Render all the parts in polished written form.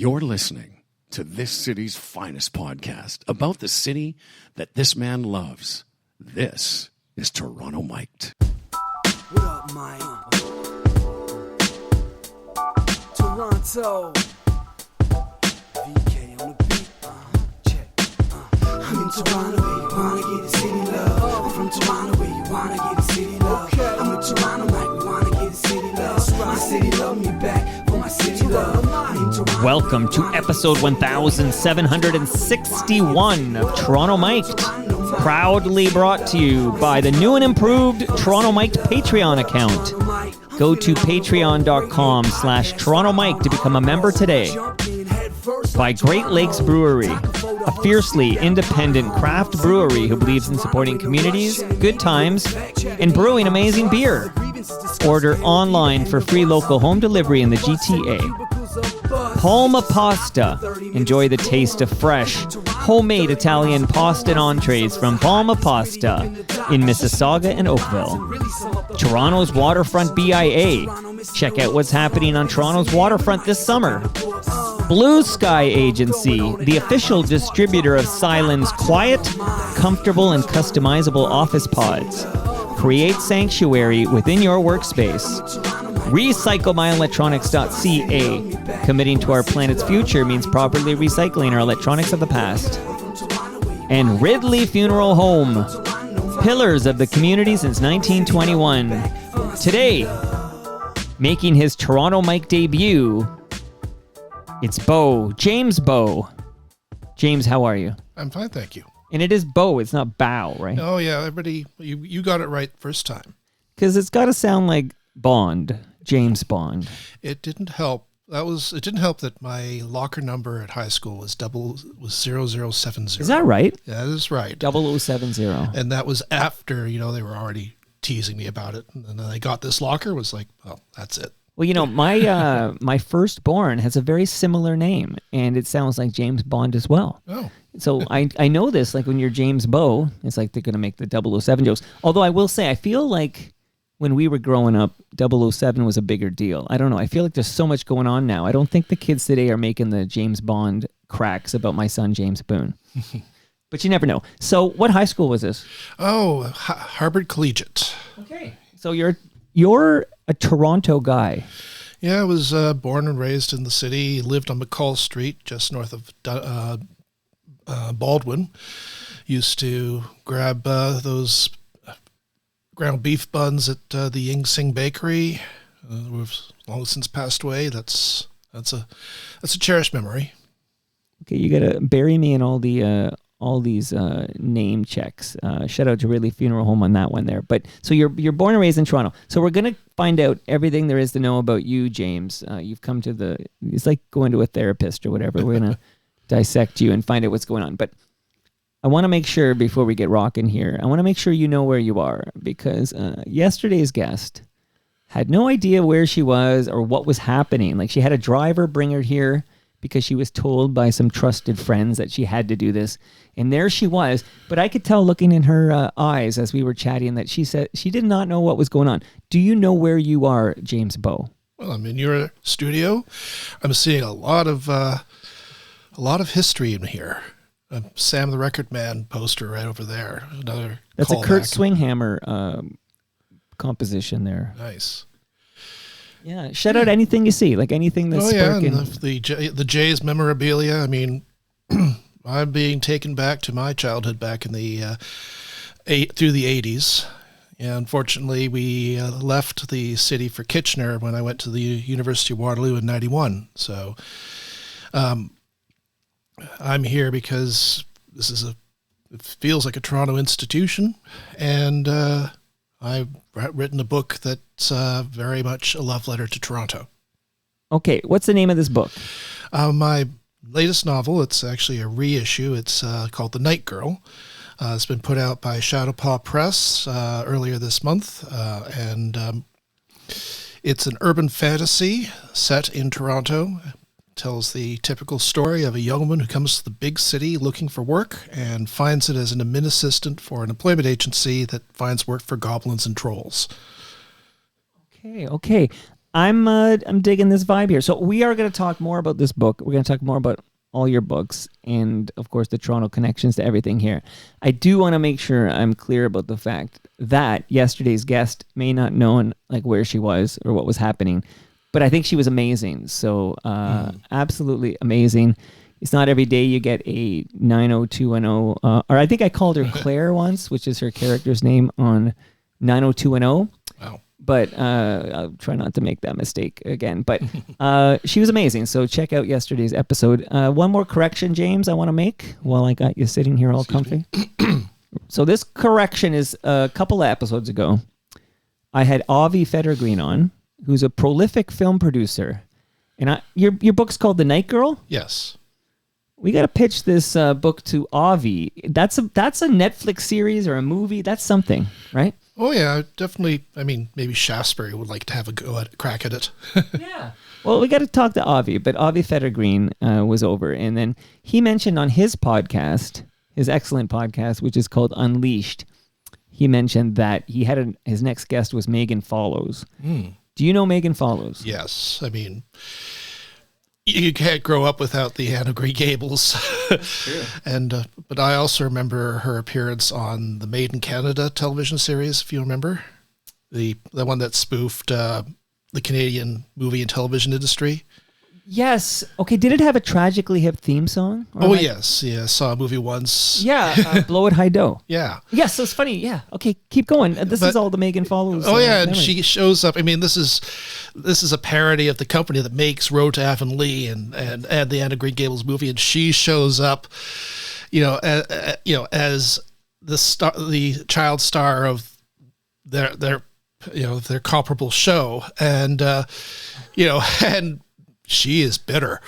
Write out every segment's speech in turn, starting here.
You're listening to this city's finest podcast about the city that this man loves. This is Toronto Mic'd. What up, Mike? Toronto. VK on the beat. Check. I'm in Toronto where you wanna get the city love. I'm from Toronto where you wanna get the city love. I'm in Toronto like we wanna get the city love. My city love me back for my city love. Welcome to episode 1761 of Toronto Mic'd, proudly brought to you by the new and improved Toronto Mic'd Patreon account. Go to patreon.com/Toronto Mic'd to become a member today. By Great Lakes Brewery, a fiercely independent craft brewery who believes in supporting communities, good times, and brewing amazing beer. Order online for free local home delivery in the GTA. Palma Pasta. Enjoy the taste of fresh, homemade Italian pasta and entrees from Palma Pasta in Mississauga and Oakville. Toronto's Waterfront BIA. Check out what's happening on Toronto's waterfront this summer. Blue Sky Agency, the official distributor of Silen's quiet, comfortable, and customizable office pods. Create sanctuary within your workspace. RecycleMyElectronics.ca. Committing to our planet's future means properly recycling our electronics of the past. And Ridley Funeral Home. Pillars of the community since 1921. Today, making his Toronto Mic'd debut, it's Bo, James Bo. James, how are you? I'm fine, thank you. And it is Bo, it's not Bow, right? Oh, yeah, everybody, you got it right first time. Because it's got to sound like Bond, James Bond. It didn't help. It didn't help that my locker number at high school was 0070. Is that right? Yeah, that is right. 0070. And that was after, they were already teasing me about it. And then I got this locker, was like, well, that's it. Well, my my firstborn has a very similar name, and it sounds like James Bond as well. Oh. So I know this, like when you're James Bo, it's like they're going to make the 007 jokes. Although I will say, I feel like when we were growing up, 007 was a bigger deal. I don't know. I feel like there's so much going on now. I don't think the kids today are making the James Bond cracks about my son, James Boone. But you never know. So what high school was this? Oh, Harvard Collegiate. Okay. So you're a Toronto guy. Yeah, I was born and raised in the city, lived on McCall Street, just north of Baldwin. Used to grab those ground beef buns at the Ying Sing Bakery. We've long since passed away. That's a cherished memory. Okay, you gotta bury me in all these name checks. Shout out to Ridley Funeral Home on that one there. But so you're born and raised in Toronto. So we're gonna find out everything there is to know about you, James. You've come to it's like going to a therapist or whatever. We're gonna dissect you and find out what's going on. But I want to make sure before we get rocking here, I want to make sure you know where you are, because yesterday's guest had no idea where she was or what was happening. Like, she had a driver bring her here because she was told by some trusted friends that she had to do this. And there she was. But I could tell looking in her eyes as we were chatting that she said she did not know what was going on. Do you know where you are, James Bo? Well, I'm in your studio. I'm seeing a lot of history in here. Sam the Record Man poster right over there. That's a Kurt Swinghammer composition there. Nice. Yeah, shout out anything you see, like anything that's sparking. And the Jays memorabilia. I mean, I'm being taken back to my childhood back in the through the 80s. And unfortunately, we left the city for Kitchener when I went to the University of Waterloo in 91. So I'm here because it feels like a Toronto institution, and I've written a book that's very much a love letter to Toronto. Okay, what's the name of this book? My latest novel, it's actually a reissue. It's called The Night Girl. It's been put out by Shadowpaw Press earlier this month, and it's an urban fantasy set in Toronto. Tells the typical story of a young woman who comes to the big city looking for work and finds it as an admin assistant for an employment agency that finds work for goblins and trolls. Okay. I'm digging this vibe here. So we are going to talk more about this book. We're going to talk more about all your books and, of course, the Toronto connections to everything here. I do want to make sure I'm clear about the fact that yesterday's guest may not know like where she was or what was happening, but I think she was amazing. So absolutely amazing. It's not every day you get a 90210, or I think I called her Claire once, which is her character's name on 90210. Wow. But I'll try not to make that mistake again. But she was amazing. So check out yesterday's episode. One more correction, James, I want to make while I got you sitting here all comfy. So this correction is a couple of episodes ago. I had Avi Federgreen on, who's a prolific film producer. And your book's called The Night Girl? Yes. We got to pitch this book to Avi. That's a Netflix series or a movie. That's something, right? Oh, yeah, definitely. I mean, maybe Shaftesbury would like to have a crack at it. Yeah. Well, we got to talk to Avi, but Avi Federgreen was over. And then he mentioned on his podcast, his excellent podcast, which is called Unleashed, he mentioned that he had his next guest was Megan Follows. Do you know Megan Follows? Yes. I mean, you can't grow up without the Anne of Green Gables. True. And but I also remember her appearance on the Made in Canada television series, if you remember. The one that spoofed the Canadian movie and television industry. Yes. Okay, did it have a Tragically Hip theme song? Yes. Yeah, I saw a movie once. Yeah, Blow It High Dough. Yeah. Yes, so it's funny. Yeah. Okay, keep going. This is all the Megan Follows. Oh yeah, and memories. she shows up. I mean, this is a parody of the company that makes Road to Avonlea and the Anne of Green Gables movie, and she shows up, as the child star of their comparable show, and and she is bitter.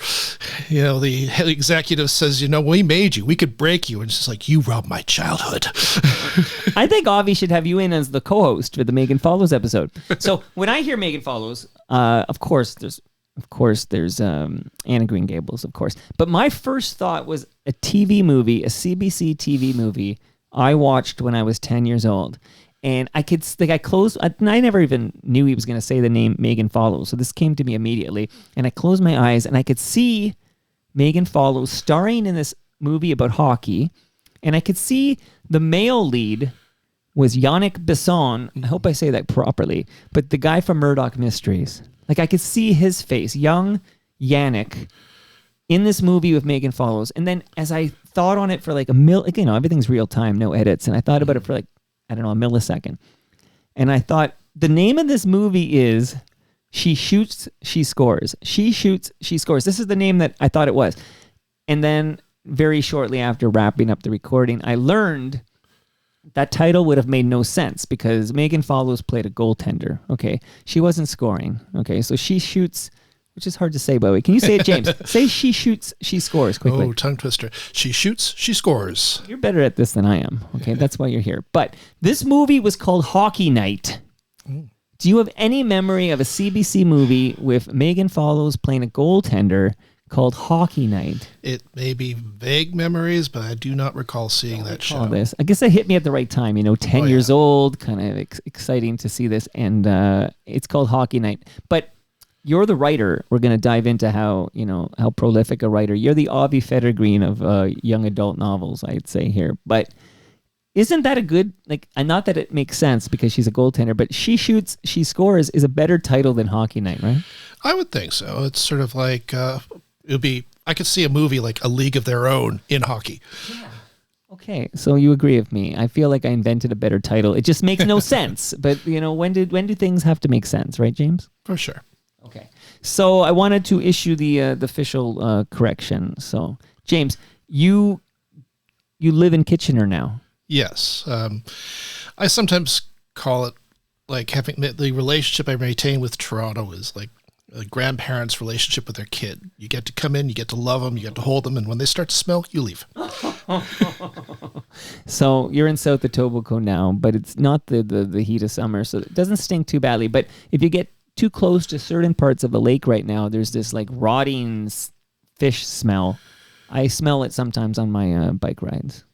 The executive says, we made you. We could break you. And she's like, you robbed my childhood. I think Avi should have you in as the co-host for the Megan Follows episode. So when I hear Megan Follows, of course there's Anne of Green Gables, of course. But my first thought was a TV movie, a CBC TV movie I watched when I was 10 years old. And I never even knew he was going to say the name Megan Follows. So this came to me immediately. And I closed my eyes and I could see Megan Follows starring in this movie about hockey. And I could see the male lead was Yannick Besson. I hope I say that properly. But the guy from Murdoch Mysteries. Like I could see his face, young Yannick, in this movie with Megan Follows. And then as I thought on it for like everything's real time, no edits. And I thought about it for a millisecond. And I thought, the name of this movie is She Shoots, She Scores. She Shoots, She Scores. This is the name that I thought it was. And then very shortly after wrapping up the recording, I learned that title would have made no sense because Megan Follows played a goaltender. Okay. She wasn't scoring. Okay. So she shoots, which is hard to say, by the way. Can you say it, James? Say she shoots, she scores quickly. Oh, tongue twister. She shoots, she scores. You're better at this than I am. Okay, that's why you're here. But this movie was called Hockey Night. Do you have any memory of a CBC movie with Megan Follows playing a goaltender called Hockey Night? It may be vague memories, but I do not recall seeing that show. This. I guess it hit me at the right time. 10 years old, kind of exciting to see this. And it's called Hockey Night. But you're the writer. We're going to dive into how prolific a writer. You're the Avi Federgreen of young adult novels, I'd say here. But isn't that a good, not that it makes sense because she's a goaltender, but She Shoots, She Scores is a better title than Hockey Night, right? I would think so. It's sort of like, it would be, I could see a movie like A League of Their Own in hockey. Yeah. Okay, so you agree with me. I feel like I invented a better title. It just makes no sense. But, when do things have to make sense, right, James? For sure. Okay, so I wanted to issue the official correction. So, James, you live in Kitchener now. Yes, I sometimes call it like having the relationship I maintain with Toronto is like a grandparent's relationship with their kid. You get to come in, you get to love them, you get to hold them, and when they start to smell, you leave. So you're in South Etobicoke now, but it's not the heat of summer, so it doesn't stink too badly. But if you get too close to certain parts of the lake right now, there's this rotting fish smell. I smell it sometimes on my bike rides.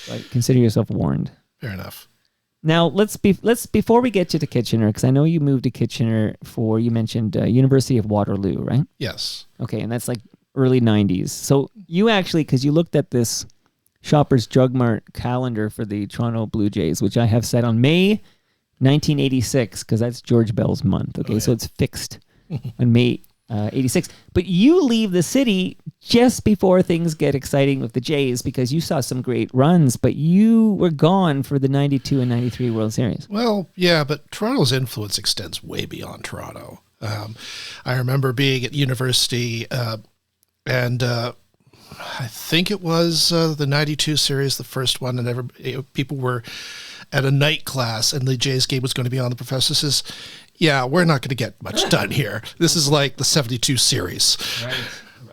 So consider yourself warned. Fair enough. Now let's before we get you to Kitchener, because I know you moved to Kitchener for, you mentioned University of Waterloo, right? Yes. Okay, and that's like early 90s. So you actually, because you looked at this Shoppers Drug Mart calendar for the Toronto Blue Jays, which I have set on May 1986, because that's George Bell's month. Okay, so it's fixed on May 86. But you leave the city just before things get exciting with the Jays, because you saw some great runs, but you were gone for the 92 and 93 World Series. Well, yeah, but Toronto's influence extends way beyond Toronto. I remember being at university, and I think it was the 92 series, the first one, and people were at a night class, and the Jays game was going to be on. The professor says, yeah, we're not going to get much done here. This is like the 72 series. Right.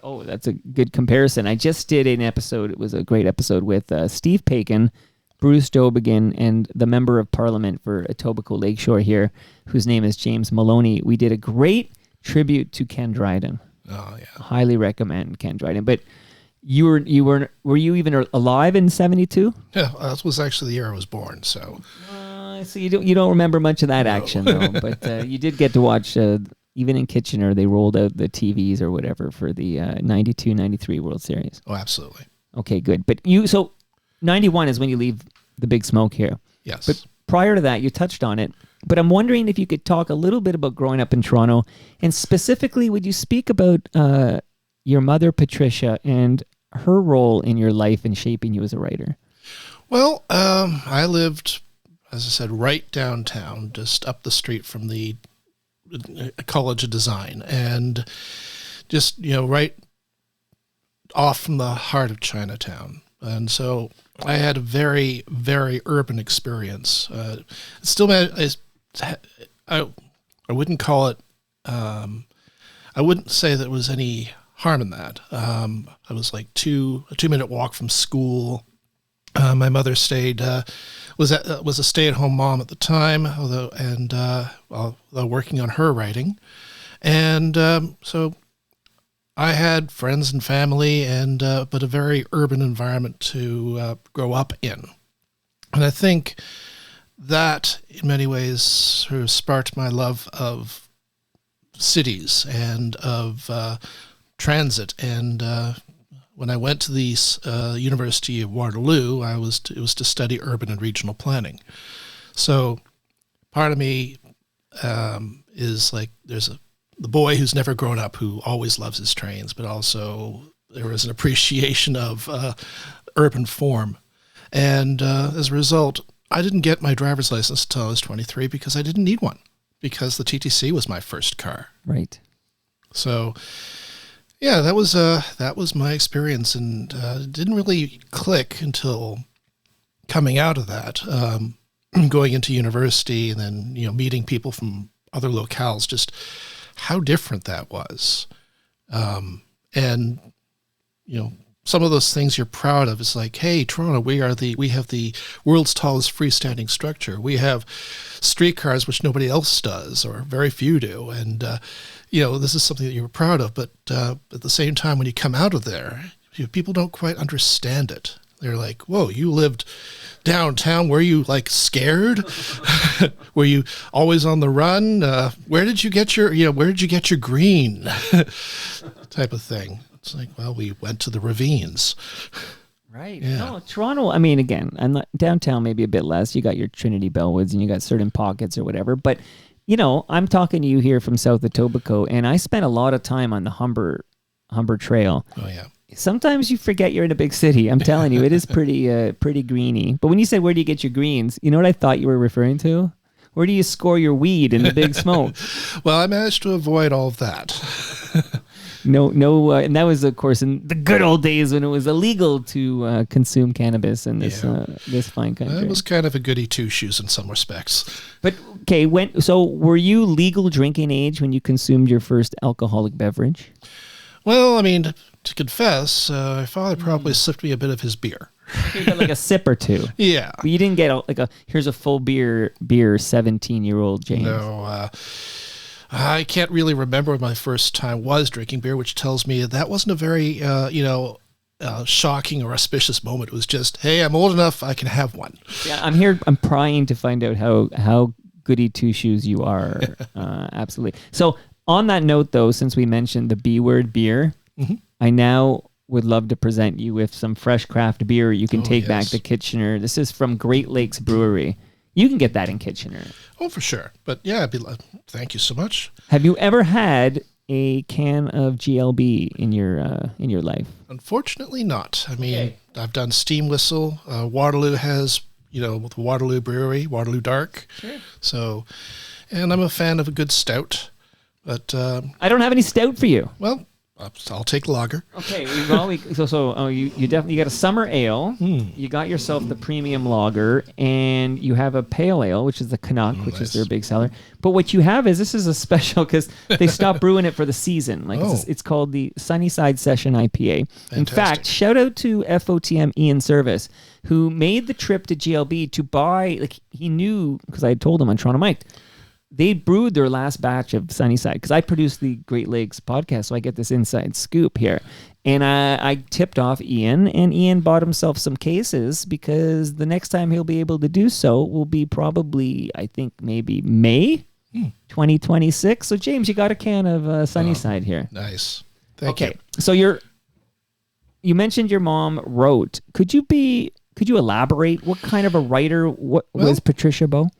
Oh, that's a good comparison. I just did an episode. It was a great episode with Steve Paikin, Bruce Dobigan, and the member of parliament for Etobicoke Lakeshore here, whose name is James Maloney. We did a great tribute to Ken Dryden. Oh, yeah. Highly recommend Ken Dryden. But were you even alive in 72? Yeah, that was actually the year I was born, so... So you don't remember much of that action, though. But you did get to watch, even in Kitchener, they rolled out the TVs or whatever for the 92-93 World Series. Oh, absolutely. Okay, good. But so 91 is when you leave the Big Smoke here. Yes. But prior to that, you touched on it. But I'm wondering if you could talk a little bit about growing up in Toronto, and specifically, would you speak about your mother, Patricia, and her role in your life and shaping you as a writer? Well, I lived, as I said, right downtown, just up the street from the College of Design, and just, right off from the heart of Chinatown. And so I had a very, very urban experience. Still, I wouldn't call it, I wouldn't say that there was any harm in that. I was like a 2-minute walk from school. My mother was a stay-at-home mom at the time, although working on her writing, and so I had friends and family, but a very urban environment to grow up in, and I think that in many ways sort of sparked my love of cities and of transit. And when I went to the University of Waterloo, it was to study urban and regional planning. So part of me is like there's the boy who's never grown up who always loves his trains, but also there was an appreciation of urban form. And as a result, I didn't get my driver's license until I was 23 because I didn't need one, because the TTC was my first car. Right. So, yeah, that was my experience, and it didn't really click until coming out of that, going into university, and then meeting people from other locales, just how different that was, and some of those things you're proud of. It's like, hey, Toronto, we have the world's tallest freestanding structure. We have streetcars, which nobody else does, or very few do. And, this is something that you're proud of. But at the same time, when you come out of there, people don't quite understand it. They're like, whoa, you lived downtown. Were you like scared? Were you always on the run? Where did you get your green type of thing? It's like, well, we went to the ravines. Right. Yeah. No, Toronto, I mean, again, downtown maybe a bit less. You got your Trinity Bellwoods and you got certain pockets or whatever. But, I'm talking to you here from South Etobicoke, and I spent a lot of time on the Humber Trail. Oh, yeah. Sometimes you forget you're in a big city. I'm telling you, it is pretty greeny. But when you said, where do you get your greens? You know what I thought you were referring to? Where do you score your weed in the Big Smoke? Well, I managed to avoid all of that. No, and that was, of course, in the good old days when it was illegal to consume cannabis in this fine country. It was kind of a goody two-shoes in some respects. But okay, so were you legal drinking age when you consumed your first alcoholic beverage? Well, I mean, to confess, my father probably slipped me a bit of his beer. You got like a sip or two. Yeah. But you didn't get here's a full beer 17-year-old James. No, I can't really remember when my first time was drinking beer, which tells me that wasn't a very, shocking or auspicious moment. It was just, hey, I'm old enough, I can have one. Yeah, I'm here. I'm prying to find out how goody two shoes you are. Absolutely. So on that note, though, since we mentioned the B word beer, I now would love to present you with some fresh craft beer you can take back to Kitchener. This is from Great Lakes Brewery. You can get that in Kitchener. Oh, for sure. But yeah, thank you so much. Have you ever had a can of GLB in your life? Unfortunately not. I mean, I've done Steam Whistle. Waterloo has, with Waterloo Brewery, Waterloo Dark. Sure. So, and I'm a fan of a good stout. But I don't have any stout for you. Well, I'll take lager. Okay, you definitely got a summer ale. You got yourself the premium lager, and you have a pale ale, which is the Canuck, which is their big seller. But what you have is, this is a special because they stopped brewing it for the season. It's called the Sunnyside Session IPA. Fantastic. In fact, shout out to FOTM Ian Service, who made the trip to GLB to buy. He knew, because I had told him on Toronto Mike, they brewed their last batch of Sunnyside, because I produce the Great Lakes podcast, so I get this inside scoop here. And I tipped off Ian, and Ian bought himself some cases, because the next time he'll be able to do so will be probably, I think, maybe May 2026. So, James, you got a can of Sunnyside here. Nice. Thank you. So you mentioned your mom wrote. Could you elaborate? What kind of a writer was Patricia Bowe?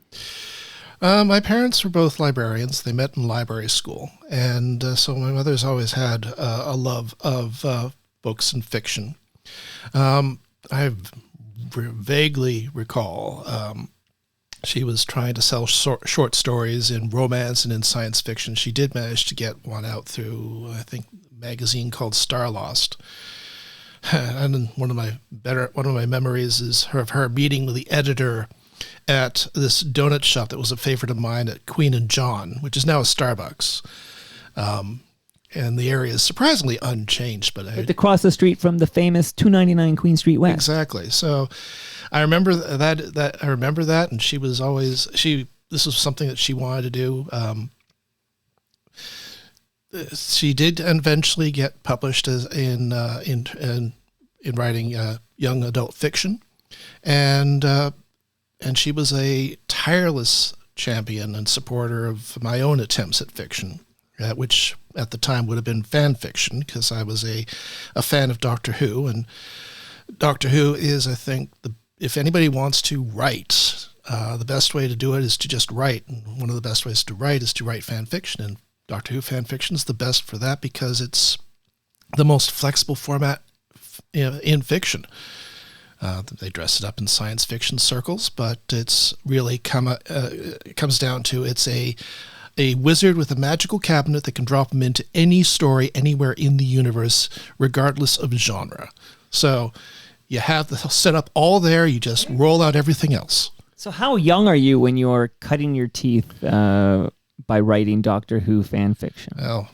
My parents were both librarians. They met in library school. And so my mother's always had a love of books and fiction. I vaguely recall she was trying to sell short stories in romance and in science fiction. She did manage to get one out through, I think, a magazine called Starlost. And one of my memories is of her meeting with the editor at this donut shop that was a favorite of mine at Queen and John, which is now a Starbucks. And the area is surprisingly unchanged. But across the street from the famous 299 Queen Street West. Exactly. So I remember that, and she was always, this was something that she wanted to do. She did eventually get published in writing young adult fiction. And she was a tireless champion and supporter of my own attempts at fiction, which at the time would have been fan fiction, because I was a fan of Doctor Who. And Doctor Who is, I think, if anybody wants to write, the best way to do it is to just write. And one of the best ways to write is to write fan fiction. And Doctor Who fan fiction is the best for that, because it's the most flexible format in fiction. They dress it up in science fiction circles, but it's really it comes down to, it's a wizard with a magical cabinet that can drop him into any story anywhere in the universe, regardless of genre. So you have the setup all there. You just roll out everything else. So how young are you when you're cutting your teeth by writing Doctor Who fan fiction? Well,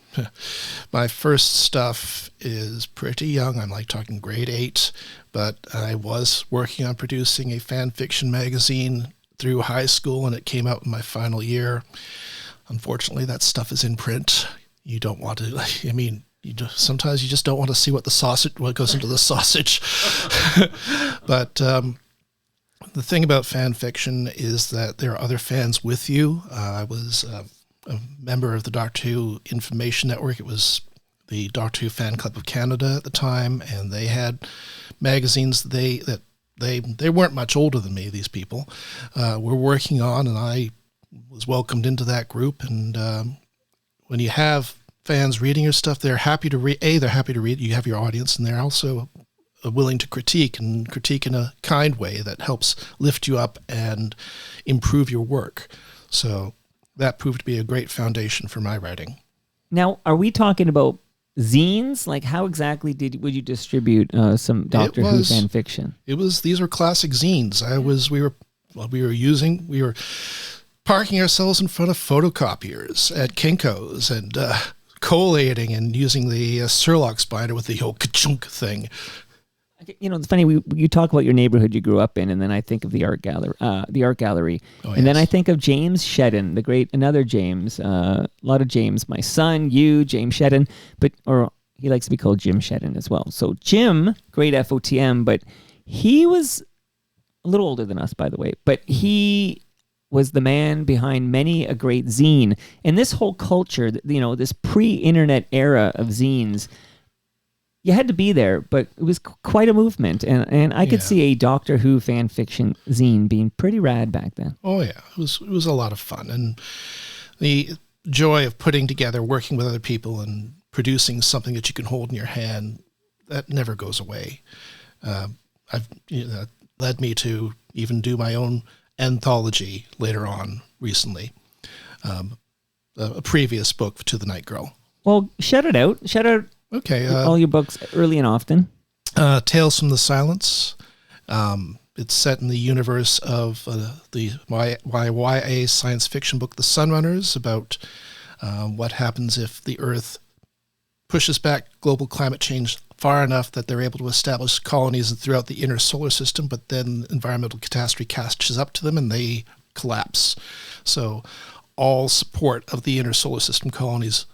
my first stuff is pretty young. I'm talking grade 8, but I was working on producing a fan fiction magazine through high school, and it came out in my final year. Unfortunately, that stuff is in print. You don't want to, sometimes you just don't want to see what goes into the sausage. But the thing about fan fiction is that there are other fans with you. I was a member of the Doctor Who Information Network. It was the Doctor Who Fan Club of Canada at the time, and they had magazines that they weren't much older than me, these people, were working on, and I was welcomed into that group. And when you have fans reading your stuff, they're happy to read. They're happy to read. You have your audience, and they're also willing to critique in a kind way that helps lift you up and improve your work. So that proved to be a great foundation for my writing. Now, are we talking about zines? How exactly would you distribute some Doctor Who fan fiction? These were classic zines. We were parking ourselves in front of photocopiers at Kinko's and collating and using the Surlock binder with the old ka-chunk thing. It's funny. You talk about your neighborhood you grew up in, and then I think of the art gallery. And then I think of James Shedden, another James. A lot of James. My son, James Shedden, he likes to be called Jim Shedden as well. So Jim, great FOTM, but he was a little older than us, by the way, but he was the man behind many a great zine. And this whole culture, this pre-internet era of zines, you had to be there, but it was quite a movement. And I could see a Doctor Who fan fiction zine being pretty rad back then. Oh, yeah. It was a lot of fun. And the joy of putting together, working with other people, and producing something that you can hold in your hand, that never goes away. That led me to even do my own anthology later on recently, a previous book to The Night Girl. Well, shout it out. Shout out all your books early and often. Tales from the Silence. It's set in the universe of the YA science fiction book, The Sunrunners, about what happens if the Earth pushes back global climate change far enough that they're able to establish colonies throughout the inner solar system, but then environmental catastrophe catches up to them and they collapse. So all support of the inner solar system colonies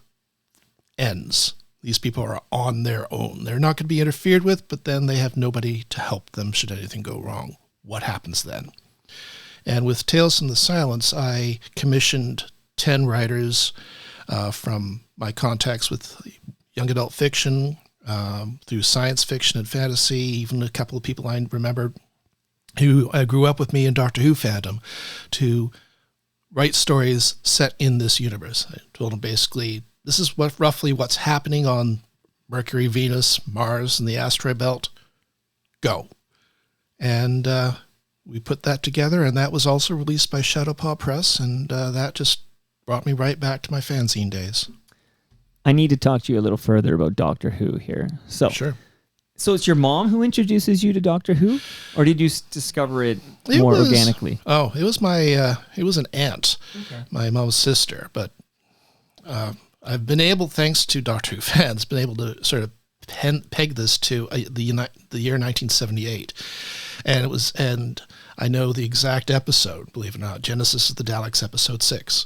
ends. These people are on their own. They're not going to be interfered with, but then they have nobody to help them should anything go wrong. What happens then? And with Tales from the Silence, I commissioned 10 writers from my contacts with young adult fiction, through science fiction and fantasy, even a couple of people I remember who grew up with me in Doctor Who fandom, to write stories set in this universe. I told them basically, this is roughly what's happening on Mercury, Venus, Mars, and the asteroid belt. Go. And we put that together, and that was also released by Shadowpaw Press, and that just brought me right back to my fanzine days. I need to talk to you a little further about Doctor Who here. Sure. So it's your mom who introduces you to Doctor Who, or did you discover it more organically? Oh, it was it was an aunt, my mom's sister. But I've been able, thanks to Doctor Who fans, been able to sort of peg this to the year 1978, and I know the exact episode. Believe it or not, Genesis of the Daleks, episode 6.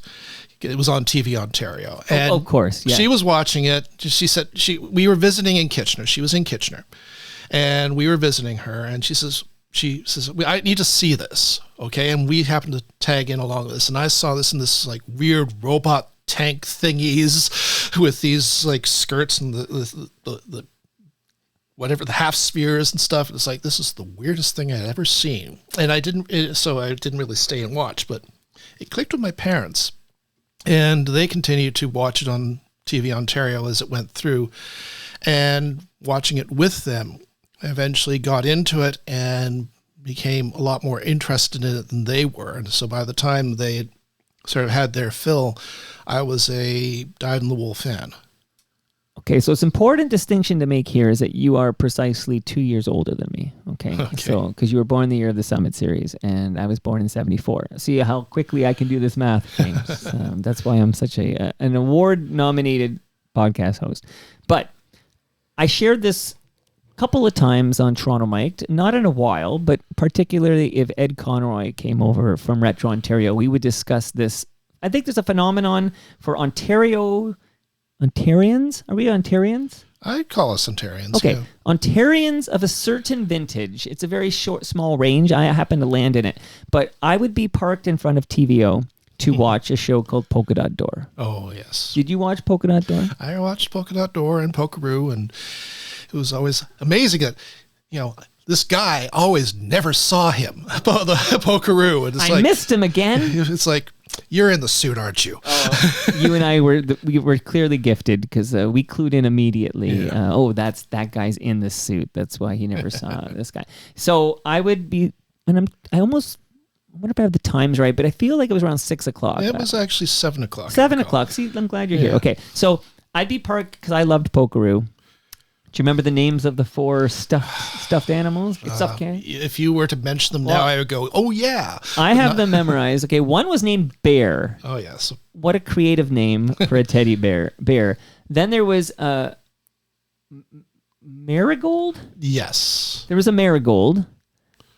It was on TV Ontario. And of course, yeah. She was watching it. She said we were visiting in Kitchener. She was in Kitchener, and we were visiting her. And she says, I need to see this, okay? And we happened to tag in along with this, and I saw this in this like weird robot tank thingies with these like skirts and the whatever, the half spheres and stuff. It's like, this is the weirdest thing I'd ever seen, and I didn't really stay and watch, but it clicked with my parents. And they continued to watch it on TV Ontario as it went through. And watching it with them, I eventually got into it and became a lot more interested in it than they were. And so by the time they had sort of had their fill, I was a dyed-in-the-wool fan. Okay, so it's important distinction to make here is that you are precisely 2 years older than me. Okay. So because you were born in the year of the Summit series, and I was born in 74. See how quickly I can do this math, James. That's why I'm such an award-nominated podcast host. But I shared this a couple of times on Toronto Mic'd, not in a while, but particularly if Ed Conroy came over from Retro Ontario, we would discuss this. I think there's a phenomenon for Ontarians? Are we Ontarians? I'd call us Ontarians. Okay. Yeah. Ontarians of a certain vintage. It's a very small range. I happen to land in it. But I would be parked in front of TVO to watch a show called Polka Dot Door. Oh, yes. Did you watch Polka Dot Door? I watched Polka Dot Door and Pokeroo, and it was always amazing that, this guy always never saw him, the Pokeroo. And I missed him again. It's like, you're in the suit, aren't you? You and I were clearly gifted because we clued in immediately. Yeah. That guy's in the suit. That's why he never saw this guy. So I would be, and I wonder if I have the times right, but I feel like it was around 6 o'clock. It was actually 7 o'clock. 7 o'clock. See, I'm glad you're here. Okay, so I'd be parked because I loved Pokeroo. Do you remember the names of the 4 stuffed animals? Stuffed cats? If you were to mention them now, I would go, oh, yeah. I have them memorized. Okay, one was named Bear. Oh, yes. What a creative name for a teddy bear. Then there was Marigold? Yes. There was a Marigold.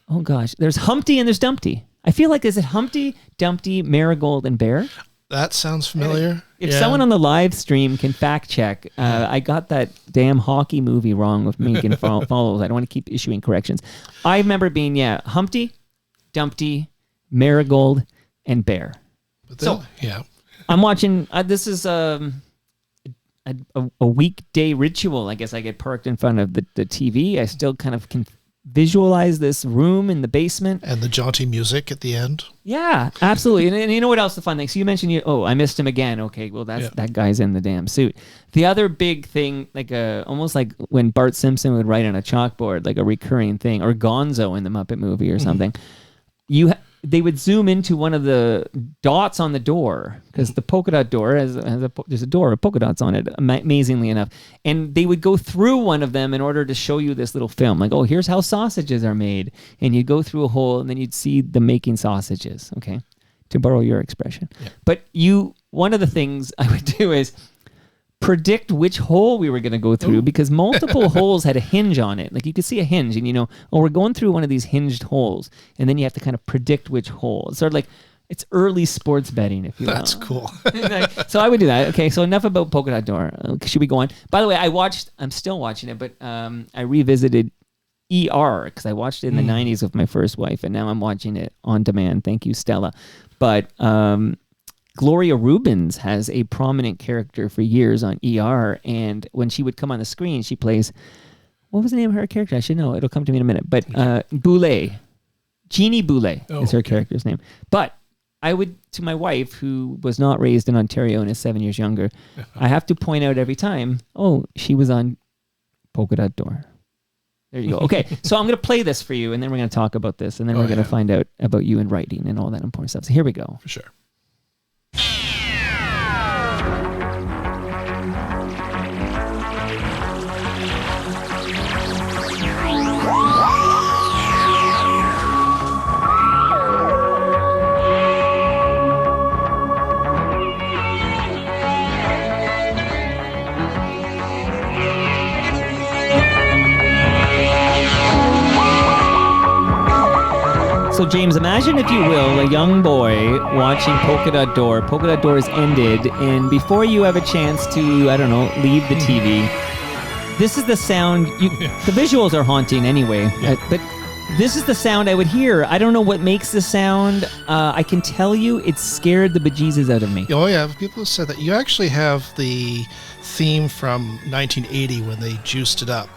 Oh, gosh. There's Humpty and there's Dumpty. I feel like, is it Humpty, Dumpty, Marigold, and Bear? That sounds familiar. If someone on the live stream can fact check, I got that damn hockey movie wrong with Megan Follows. I don't want to keep issuing corrections. I remember being, Humpty, Dumpty, Marigold, and Bear. I'm watching, this is a weekday ritual. I guess I get parked in front of the TV. I still kind of can visualize this room in the basement. And the jaunty music at the end. Yeah, absolutely. And you know what else the fun thing? So you mentioned, I missed him again. Okay, well, that guy's in the damn suit. The other big thing, almost like when Bart Simpson would write on a chalkboard, like a recurring thing, or Gonzo in the Muppet movie or something, they would zoom into one of the dots on the door, because the polka dot door there's a door with polka dots on it, amazingly enough. And they would go through one of them in order to show you this little film. Like, here's how sausages are made. And you'd go through a hole and then you'd see them making sausages, okay? To borrow your expression. Yeah. But one of the things I would do is predict which hole we were going to go through, because multiple holes had a hinge on it. Like, you could see a hinge and we're going through one of these hinged holes, and then you have to kind of predict which hole. It's sort of like, it's early sports betting, if you will. That's cool. So I would do that. Okay, so enough about Polka Dot Door. Should we go on? By the way, I'm still watching it, but I revisited ER, because I watched it in the 90s with my first wife, and now I'm watching it on demand. Thank you, Stella. But Gloria Rubens has a prominent character for years on ER, and when she would come on the screen, she plays, what was the name of her character? I should know. It'll come to me in a minute. But Boulay. Jeannie Boulay is her character's name. But I would, to my wife, who was not raised in Ontario and is 7 years younger, I have to point out every time, she was on Polka Dot Door. There you go. Okay, so I'm going to play this for you, and then we're going to talk about this, and then we're going to find out about you and writing and all that important stuff. So here we go. For sure. So, James, imagine, if you will, a young boy watching Polka Dot Door. Polka Dot Door is ended, and before you have a chance to, leave the TV, this is the sound. The visuals are haunting anyway, but this is the sound I would hear. I don't know what makes the sound. I can tell you it scared the bejesus out of me. Oh, yeah. People have said that. You actually have the theme from 1980 when they juiced it up.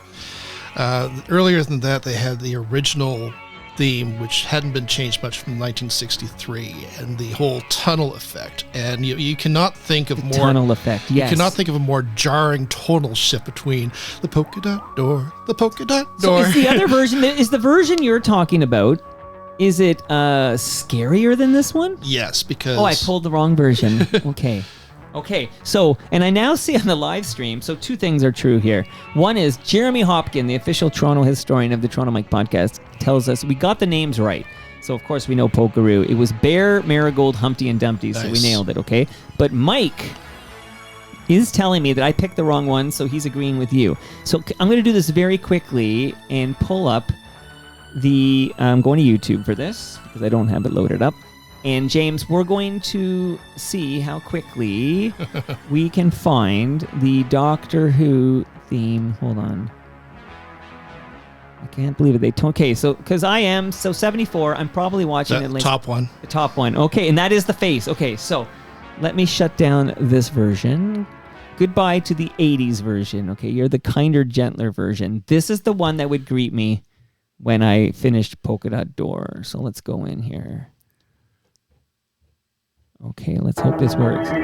Earlier than that, they had the original theme, which hadn't been changed much from 1963, and the whole tunnel effect. And you cannot think of tunnel effect. Yes. You cannot think of a more jarring tonal shift between the polka dot door, the polka dot door. So is the other version? Is the version you're talking about? Is it scarier than this one? Yes, because I pulled the wrong version. Okay, so, and I now see on the live stream, so two things are true here. One is Jeremy Hopkin, the official Toronto historian of the Toronto Mike podcast, tells us we got the names right. So, of course, we know Polkaroo. It was Bear, Marigold, Humpty, and Dumpty, so we nailed it, okay? But Mike is telling me that I picked the wrong one, so he's agreeing with you. So I'm going to do this very quickly and pull up I'm going to YouTube for this, because I don't have it loaded up. And James, we're going to see how quickly we can find the Doctor Who theme. Hold on. I can't believe it. Okay, so because I am 74, I'm probably watching it. Top one. The top one. Okay, and that is the face. Okay, so let me shut down this version. Goodbye to the 80s version. Okay, you're the kinder, gentler version. This is the one that would greet me when I finished Polka Dot Door. So let's go in here. Okay, let's hope this works. Yep.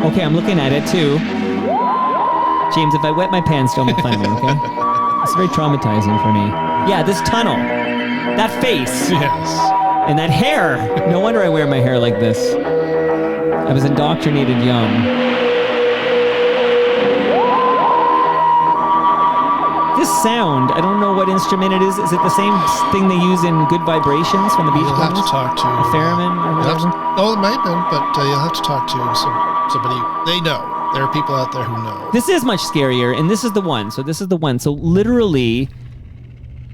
Okay, I'm looking at it too. James, if I wet my pants, don't make fun of me, okay? It's very traumatizing for me. Yeah, this tunnel. That face. Yes. And that hair. No wonder I wear my hair like this. I was indoctrinated young. This sound, I don't know what instrument it is. Is it the same thing they use in Good Vibrations from the Beach Boys? You'll have to talk to a theremin or whatever? It might have been, but you'll have to talk to somebody. They know. There are people out there who know. This is much scarier, and this is the one. So this is the one. So literally,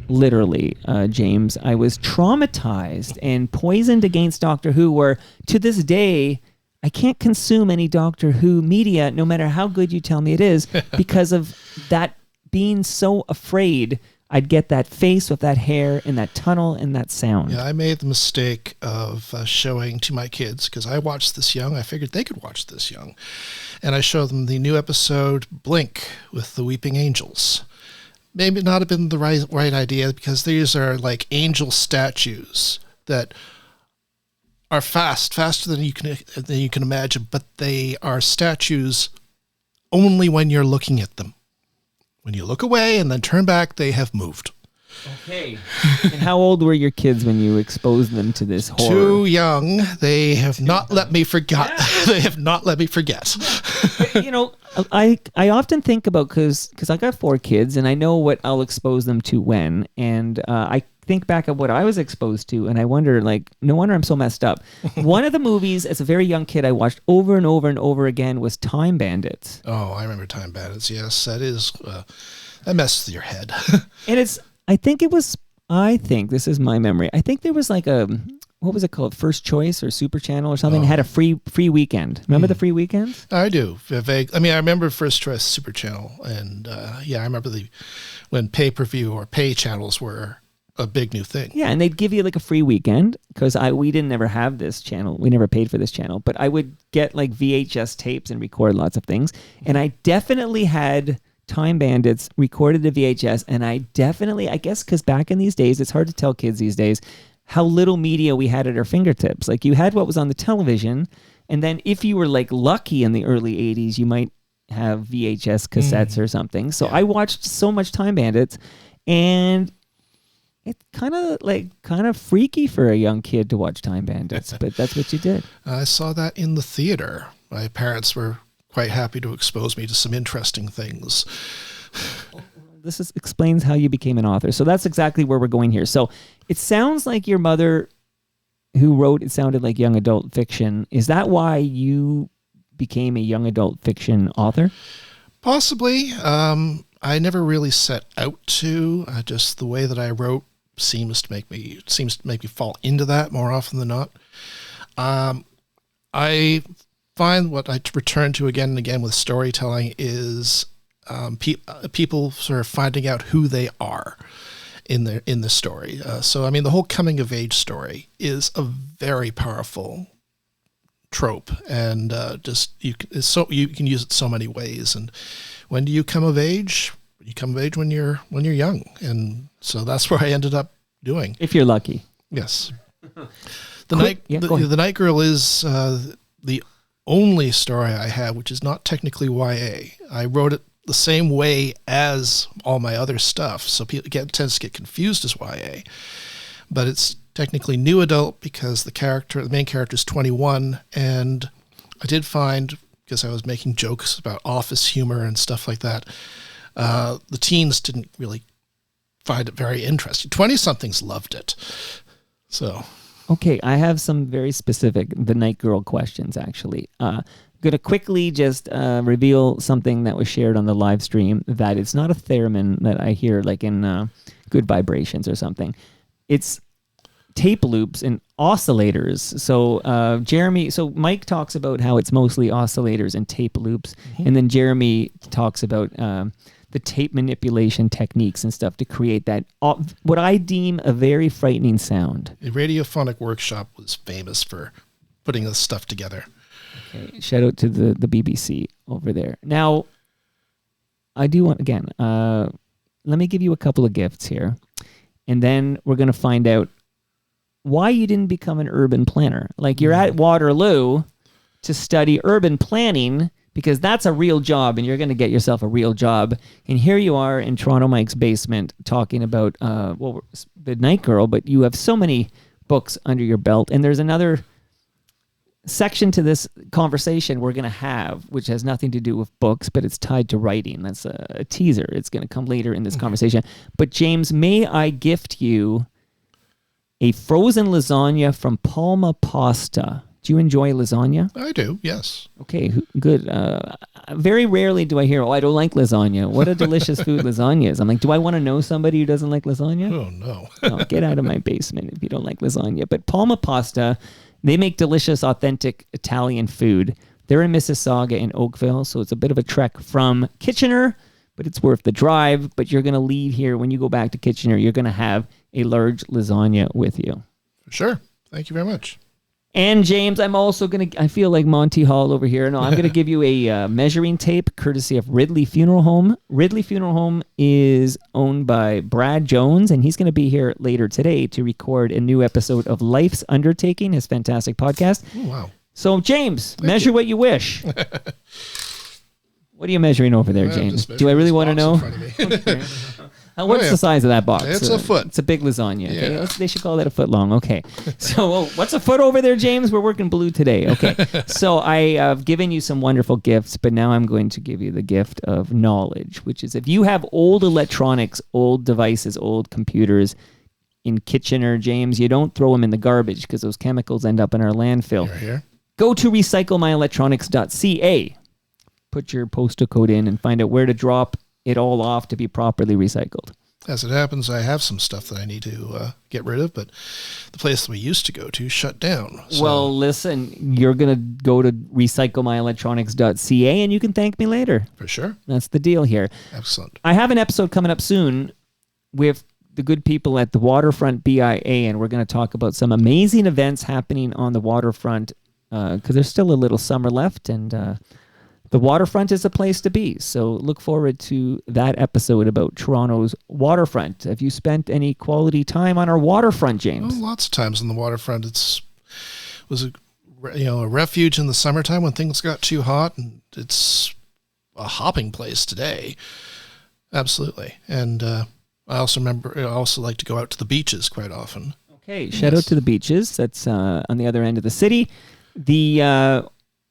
literally, James. I was traumatized and poisoned against Doctor Who, where to this day, I can't consume any Doctor Who media, no matter how good you tell me it is, because of that being so afraid I'd get that face with that hair and that tunnel and that sound. Yeah, I made the mistake of showing to my kids, because I watched this young. I figured they could watch this young. And I showed them the new episode, Blink, with the Weeping Angels. Maybe not have been the right idea, because these are like angel statues that are faster than you can imagine, but they are statues only when you're looking at them. When you look away and then turn back, they have moved. Okay. And how old were your kids when you exposed them to this horror? Too young. They have not let me forget. They have not let me forget. You know, I often think about, because I got 4 kids and I know what I'll expose them to when, and I think back at what I was exposed to, and I wonder, like, no wonder I'm so messed up. One of the movies as a very young kid I watched over and over and over again was Time Bandits. Oh, I remember Time Bandits. Yes, that is that messes with your head. And I think this is my memory. I think there was like what was it called? First Choice or Super Channel or something. It had a free weekend. Remember the free weekends? I do. I mean, I remember First Choice Super Channel, and I remember when pay-per-view or pay channels were a big new thing. Yeah, and they'd give you like a free weekend, because we didn't ever have this channel. We never paid for this channel, but I would get like VHS tapes and record lots of things. And I definitely had Time Bandits recorded to VHS, and I guess because back in these days, it's hard to tell kids these days how little media we had at our fingertips. Like, you had what was on the television, and then if you were like lucky in the early 80s, you might have VHS cassettes or something. So I watched so much Time Bandits, and it's kind of freaky for a young kid to watch Time Bandits, but that's what you did. I saw that in the theater. My parents were quite happy to expose me to some interesting things. This explains how you became an author. So that's exactly where we're going here. So it sounds like your mother, who wrote, it sounded like young adult fiction. Is that why you became a young adult fiction author? Possibly. I never really set out to. Just the way that I wrote seems to make me fall into that more often than not. I find what I return to again and again with storytelling is people sort of finding out who they are in the story. So I mean, the whole coming of age story is a very powerful trope, and you can use it so many ways. And when do you come of age? You come of age when you're young, and so that's where I ended up doing. If you're lucky. Yes. The Night Girl is the only story I have which is not technically YA. I wrote it the same way as all my other stuff, so people tends to get confused as YA. But it's technically new adult because the main character is 21, and I did find, because I was making jokes about office humor and stuff like that, the teens didn't really find it very interesting. 20-somethings loved it. So, okay, I have some very specific The Night Girl questions, actually. I'm going to quickly just reveal something that was shared on the live stream, that it's not a theremin that I hear like in Good Vibrations or something. It's tape loops and oscillators. So Mike talks about how it's mostly oscillators and tape loops, and then Jeremy talks about the tape manipulation techniques and stuff to create that, what I deem a very frightening sound. The Radiophonic Workshop was famous for putting this stuff together. Okay, shout out to the BBC over there. Now, I do want, again, let me give you a couple of gifts here, and then we're going to find out why you didn't become an urban planner. Like, you're at Waterloo to study urban planning, because that's a real job, and you're going to get yourself a real job. And here you are in Toronto Mike's basement talking about The Night Girl, but you have so many books under your belt. And there's another section to this conversation we're going to have, which has nothing to do with books, but it's tied to writing. That's a teaser. It's going to come later in this conversation. But James, may I gift you a frozen lasagna from Palma Pasta. Do you enjoy lasagna? I do, yes. Okay, good. Very rarely do I hear, I don't like lasagna. What a delicious food lasagna is. I'm like, do I want to know somebody who doesn't like lasagna? Oh, no. Oh, get out of my basement if you don't like lasagna. But Palma Pasta, they make delicious, authentic Italian food. They're in Mississauga in Oakville, so it's a bit of a trek from Kitchener, but it's worth the drive. But you're going to leave here. When you go back to Kitchener, you're going to have a large lasagna with you. Sure. Thank you very much. And James, I'm also going to, I feel like Monty Hall over here. No, I'm going to give you a measuring tape courtesy of Ridley Funeral Home. Ridley Funeral Home is owned by Brad Jones, and he's going to be here later today to record a new episode of Life's Undertaking, his fantastic podcast. Oh, wow. So, James, measure what you wish. What are you measuring over there, James? Do I really want to know? Okay. What's the size of that box? It's a foot. It's a big lasagna. Okay? Yeah. They should call that a foot long. Okay. So what's a foot over there, James? We're working blue today. Okay. So I have given you some wonderful gifts, but now I'm going to give you the gift of knowledge, which is if you have old electronics, old devices, old computers in Kitchener, James, you don't throw them in the garbage because those chemicals end up in our landfill. Here. Go to recyclemyelectronics.ca. Put your postal code in and find out where to drop it all off to be properly recycled. As it happens, I have some stuff that I need to get rid of, but the place that we used to go to shut down. So. Well, listen, you're going to go to recyclemyelectronics.ca and you can thank me later. For sure. That's the deal here. Excellent. I have an episode coming up soon with the good people at the Waterfront BIA, and we're going to talk about some amazing events happening on the waterfront because there's still a little summer left, and the waterfront is a place to be. So look forward to that episode about Toronto's waterfront. Have you spent any quality time on our waterfront, James? Oh, lots of times on the waterfront. Was a refuge in the summertime when things got too hot, and it's a hopping place today. Absolutely. And I also like to go out to the beaches quite often. Okay, shout out to the beaches. That's on the other end of the city. The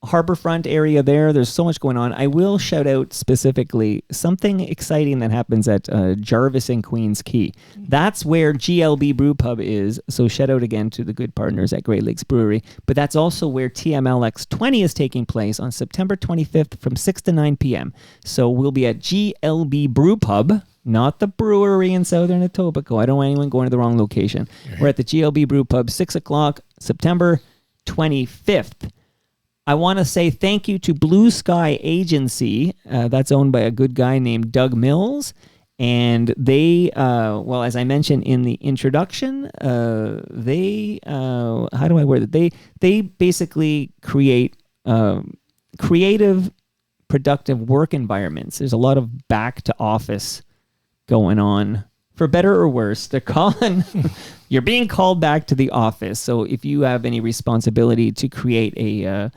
Harborfront area there's so much going on. I will shout out specifically something exciting that happens at Jarvis and Queens Quay. That's where GLB Brew Pub is, so shout out again to the good partners at Great Lakes Brewery. But that's also where TMLX 20 is taking place on September 25th from 6 to 9 p.m. So we'll be at GLB Brew Pub, not the brewery in Southern Etobicoke. I don't want anyone going to the wrong location. We're at the GLB Brew Pub, 6 o'clock, September 25th. I want to say thank you to Blue Sky Agency. That's owned by a good guy named Doug Mills. And they, as I mentioned in the introduction, how do I word it? They basically create creative, productive work environments. There's a lot of back to office going on. For better or worse, they're calling, you're being called back to the office. So if you have any responsibility to create an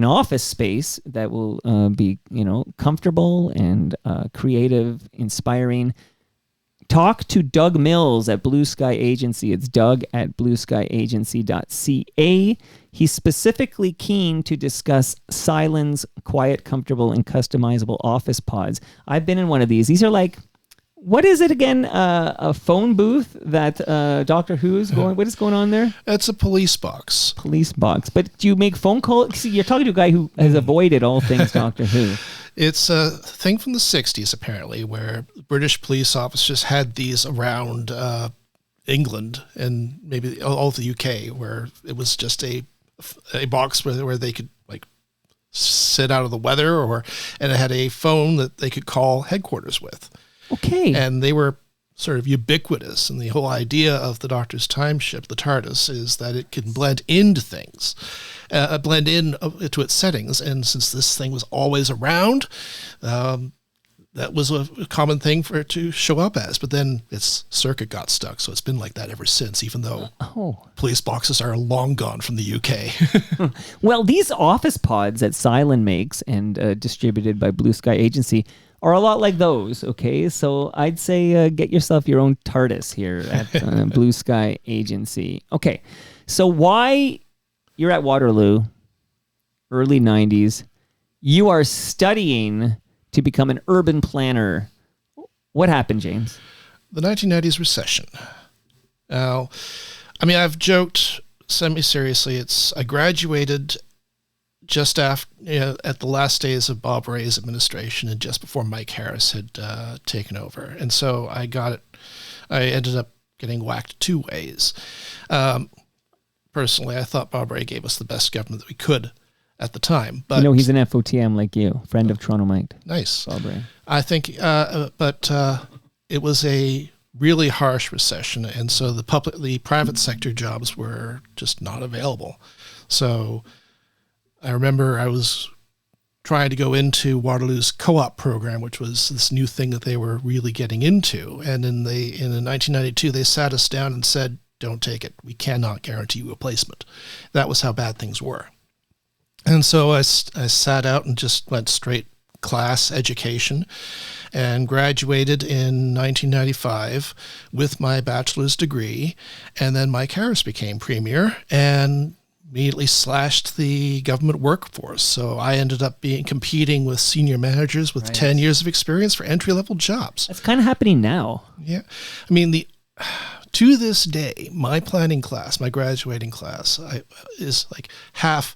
office space that will be, comfortable and creative, inspiring, talk to Doug Mills at Blue Sky Agency. It's Doug at blueskyagency.ca. He's specifically keen to discuss Cylon's quiet, comfortable, and customizable office pods. I've been in one of these. These are like, what is it again? A phone booth that Doctor Who's going? What is going on there? It's a police box. Police box. But do you make phone calls? See, you're talking to a guy who has avoided all things Doctor Who. It's a thing from the 60s, apparently, where British police officers had these around England and maybe all of the UK, where it was just a box where they could like sit out of the weather, and it had a phone that they could call headquarters with. Okay. And they were sort of ubiquitous. And the whole idea of the Doctor's time ship, the TARDIS, is that it can blend into things, blend in to its settings. And since this thing was always around, that was a common thing for it to show up as. But then its circuit got stuck. So it's been like that ever since, even though police boxes are long gone from the UK. Well, these office pods that Cylon makes and distributed by Blue Sky Agency are a lot like those, okay? So I'd say get yourself your own TARDIS here at Blue Sky Agency. Okay, so why you're at Waterloo, early 90s, you are studying to become an urban planner. What happened, James? The 1990s recession. Now, I mean, I've joked semi-seriously, I graduated just after, at the last days of Bob Ray's administration and just before Mike Harris had taken over. And so I ended up getting whacked 2 ways. Personally, I thought Bob Ray gave us the best government that we could at the time. But he's an FOTM like you, friend of Toronto Mike. Nice. Bob Ray. I think, but it was a really harsh recession, and so the private sector jobs were just not available. So I remember I was trying to go into Waterloo's co-op program, which was this new thing that they were really getting into. And in 1992, they sat us down and said, "Don't take it. We cannot guarantee you a placement." That was how bad things were. And so I sat out and just went straight class education and graduated in 1995 with my bachelor's degree. And then Mike Harris became premier and immediately slashed the government workforce. So I ended up competing with senior managers with 10 years of experience for entry-level jobs. That's kind of happening now. Yeah. I mean, to this day, my planning class, my graduating class, is like half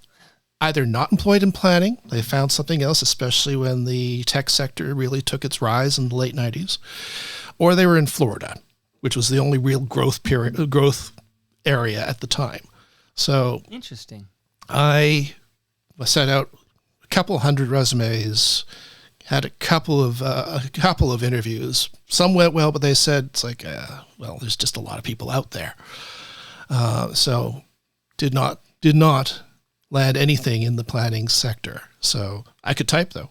either not employed in planning, they found something else, especially when the tech sector really took its rise in the late 90s, or they were in Florida, which was the only real growth area at the time. So interesting. I sent out a couple hundred resumes, had a couple of interviews. Some went well, but they said it's like, well, there's just a lot of people out there. So did not land anything in the planning sector. So I could type though.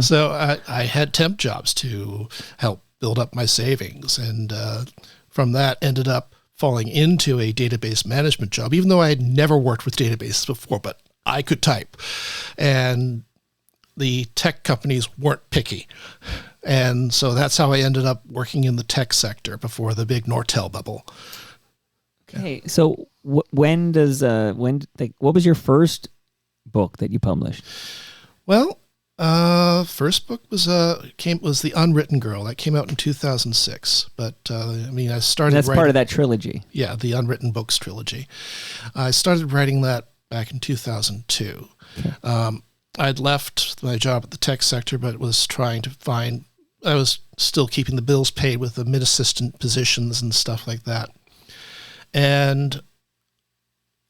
So I had temp jobs to help build up my savings, and from that ended up falling into a database management job, even though I had never worked with databases before, but I could type. And the tech companies weren't picky. And so that's how I ended up working in the tech sector before the big Nortel bubble. Okay, so what was your first book that you published? Well, first book was The Unwritten Girl. That came out in 2006. But I started. That's part of that trilogy. Yeah, the Unwritten Books trilogy. I started writing that back in 2002. Okay. I'd left my job at the tech sector, but was trying to find. I was still keeping the bills paid with admin assistant positions and stuff like that. And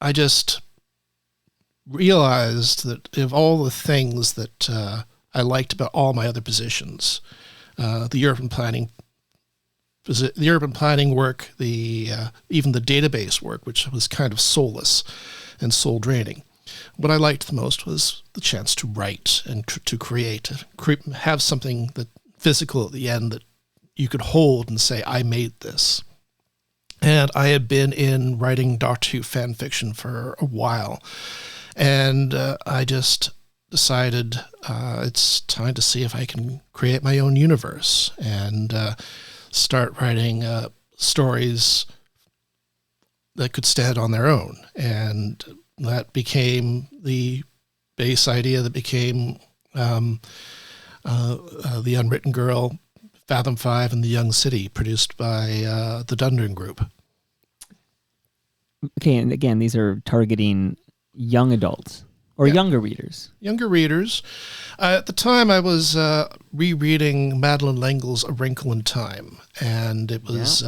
I just realized that of all the things that I liked about all my other positions, the urban planning work, even the database work, which was kind of soulless and soul draining. What I liked the most was the chance to write and to create, have something that physical at the end that you could hold and say, I made this. And I had been in writing Doctor Who fan fiction for a while. And I just decided it's time to see if I can create my own universe and start writing stories that could stand on their own. And that became the base idea that became The Unwritten Girl, Fathom 5, and The Young City, produced by the Dundren Group. Okay, and again, these are targeting young adults or younger readers. Younger readers. At the time, I was rereading Madeleine L'Engle's A Wrinkle in Time, and it was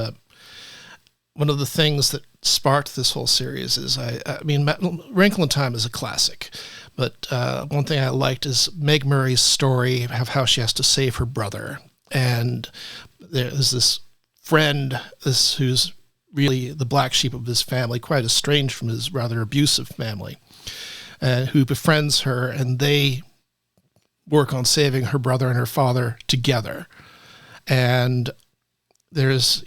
one of the things that sparked this whole series. Is Wrinkle in Time is a classic, but one thing I liked is Meg Murray's story of how she has to save her brother, and there's this friend who's really the black sheep of his family, quite estranged from his rather abusive family, who befriends her, and they work on saving her brother and her father together. And there's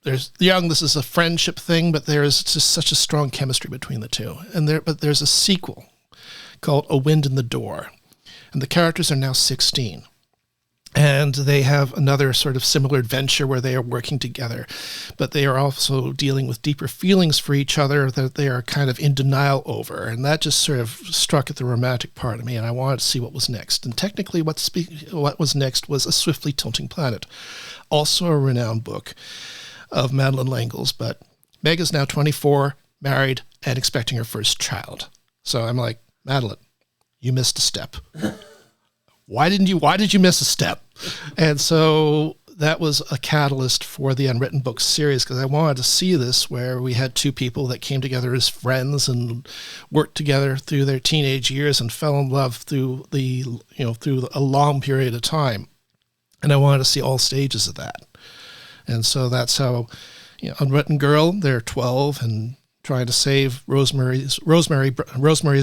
this is a friendship thing, but there's just such a strong chemistry between the two. But there's a sequel called A Wind in the Door, and the characters are now 16. And they have another sort of similar adventure where they are working together, but they are also dealing with deeper feelings for each other that they are kind of in denial over. And that just sort of struck at the romantic part of me, and I wanted to see what was next. And technically what was next was A Swiftly Tilting Planet, also a renowned book of Madeleine L'Engle's, but Meg is now 24, married, and expecting her first child. So I'm like, Madeline, you missed a step. Why did you miss a step? And so that was a catalyst for the Unwritten Books series, because I wanted to see this where we had two people that came together as friends and worked together through their teenage years and fell in love through a long period of time. And I wanted to see all stages of that. And so that's how, Unwritten Girl, they're 12 and trying to save Rosemary's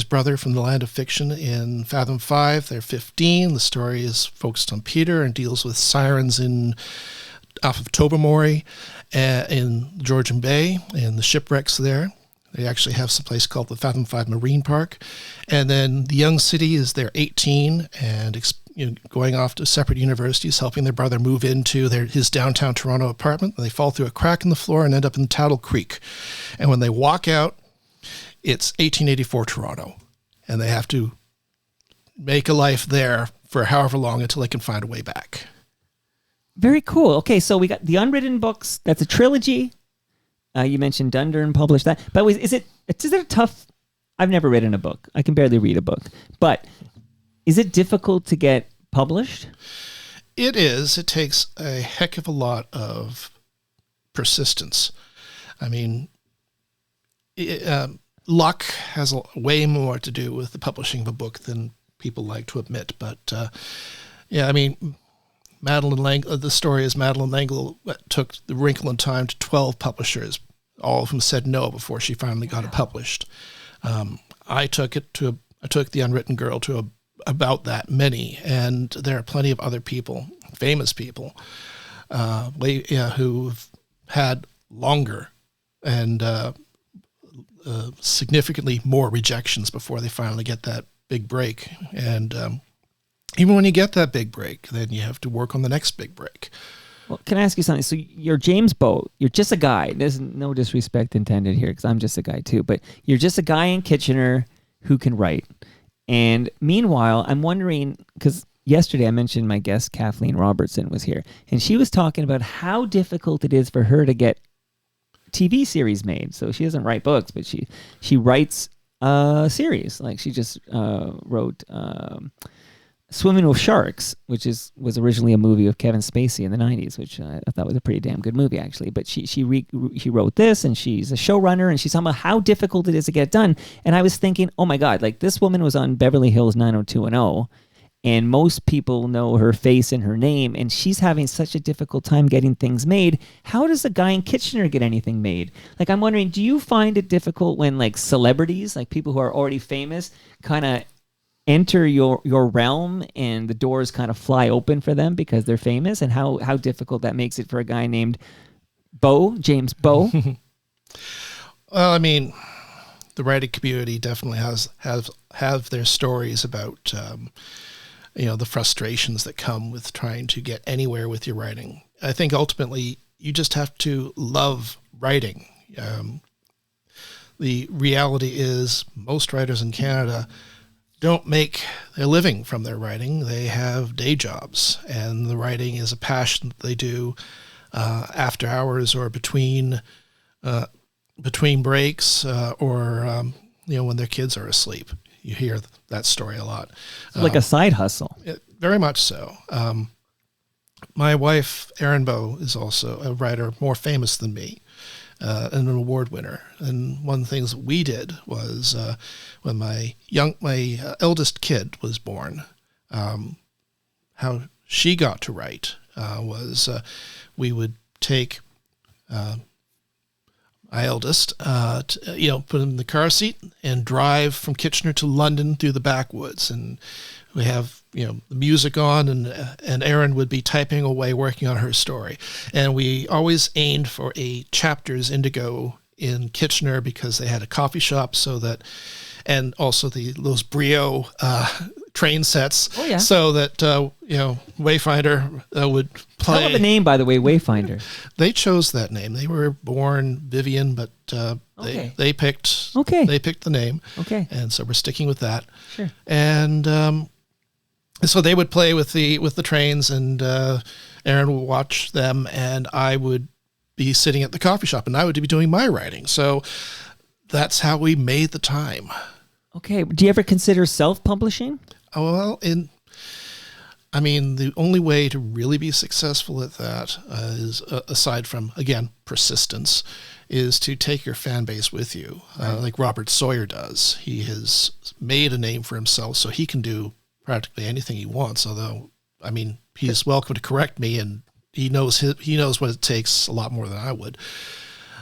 brother from the land of fiction in Fathom 5. They're 15. The story is focused on Peter and deals with sirens off of Tobermory in Georgian Bay and the shipwrecks there. They actually have some place called the Fathom 5 Marine Park. And then the young city is they're 18 and going off to separate universities, helping their brother move into his downtown Toronto apartment. They fall through a crack in the floor and end up in Tattle Creek. And when they walk out, it's 1884 Toronto. And they have to make a life there for however long until they can find a way back. Very cool. Okay, so we got the Unwritten Books. That's a trilogy. You mentioned Dundurn published that. But is it a tough... I've never written a book. I can barely read a book. But is it difficult to get published? It is. It takes a heck of a lot of persistence. I mean, luck has way more to do with the publishing of a book than people like to admit. But Madeline L'Engle, the story is Madeline L'Engle took The Wrinkle in Time to 12 publishers. All of them said no before she finally got it published. I took The Unwritten Girl to about that many, and there are plenty of other people, famous people, who've had longer and significantly more rejections before they finally get that big break. And even when you get that big break, then you have to work on the next big break. Well, can I ask you something? So you're James Bow. You're just a guy. There's no disrespect intended here, because I'm just a guy too. But you're just a guy in Kitchener who can write. And meanwhile, I'm wondering, because yesterday I mentioned my guest Kathleen Robertson was here, and she was talking about how difficult it is for her to get TV series made. So she doesn't write books, but she writes series. Like she just wrote Swimming with Sharks, which was originally a movie of Kevin Spacey in the 90s, which I thought was a pretty damn good movie, actually. But she wrote this, and she's a showrunner, and she's talking about how difficult it is to get done. And I was thinking, oh my God, like this woman was on Beverly Hills 90210, and most people know her face and her name, and she's having such a difficult time getting things made. How does a guy in Kitchener get anything made? Like, I'm wondering, do you find it difficult when like celebrities, like people who are already famous, kind of enter your realm and the doors kind of fly open for them because they're famous, and how difficult that makes it for a guy named James Bow? Well, I mean, the writing community definitely have their stories about the frustrations that come with trying to get anywhere with your writing. I think ultimately you just have to love writing. The reality is most writers in Canada don't make their living from their writing. They have day jobs, and the writing is a passion that they do after hours or between breaks or when their kids are asleep. You hear that story a lot. Like a side hustle. Very much so. My wife, Erin Bow, is also a writer more famous than me. And an award winner. And one of the things that we did was when my eldest kid was born, how she got to write was we would take my eldest, put him in the car seat and drive from Kitchener to London through the backwoods. And we have, the music on, and Erin would be typing away, working on her story. And we always aimed for a Chapters Indigo in Kitchener because they had a coffee shop, and also those Brio train sets. Oh, yeah. So that, Wayfinder would play. I love the name, by the way, Wayfinder. They chose that name. They were born Vivian, but they picked the name. Okay. And so we're sticking with that. Sure. And so they would play with the trains, and Erin would watch them, and I would be sitting at the coffee shop and I would be doing my writing. So that's how we made the time. Okay. Do you ever consider self-publishing? Oh, well, the only way to really be successful at that is, aside from, again, persistence, is to take your fan base with you, like Robert Sawyer does. He has made a name for himself, so he can do practically anything he wants, although, he's welcome to correct me, and he knows what it takes a lot more than I would.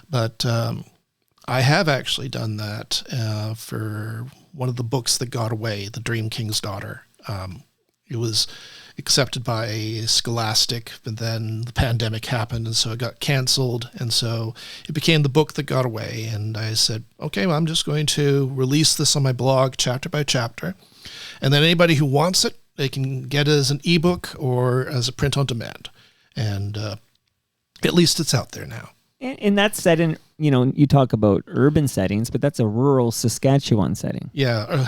But I have actually done that for one of the books that got away, The Dream King's Daughter. It was accepted by Scholastic, but then the pandemic happened, and so it got canceled, and so it became the book that got away. And I said, okay, well, I'm just going to release this on my blog chapter by chapter, and then anybody who wants it, they can get it as an ebook or as a print on demand. And at least it's out there now. And that's set in, you talk about urban settings, but that's a rural Saskatchewan setting. Yeah.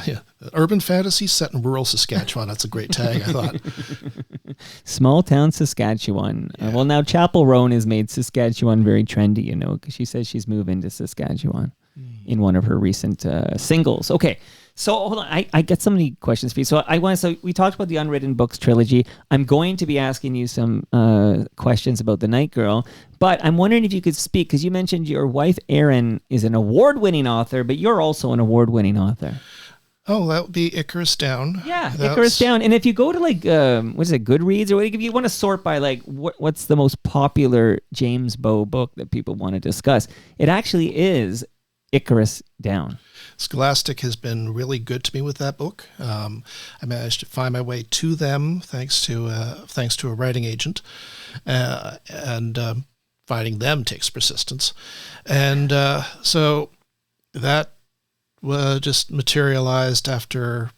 Urban fantasy set in rural Saskatchewan. That's a great tag, I thought. Small town Saskatchewan. Yeah. Well, now Chapel Roan has made Saskatchewan very trendy, because she says she's moving to Saskatchewan in one of her recent singles. Okay. So hold on, I get so many questions for you. So we talked about the Unwritten Books trilogy. I'm going to be asking you some questions about The Night Girl, but I'm wondering if you could speak, because you mentioned your wife, Erin, is an award-winning author, but you're also an award-winning author. Oh, that would be Icarus Down. Yeah, Icarus Down. And if you go to Goodreads, or if you want to sort by what's the most popular James Bow book that people want to discuss, it actually is Icarus Down. Scholastic has been really good to me with that book. I managed to find my way to them thanks to a writing agent, and finding them takes persistence, and so that just materialized after.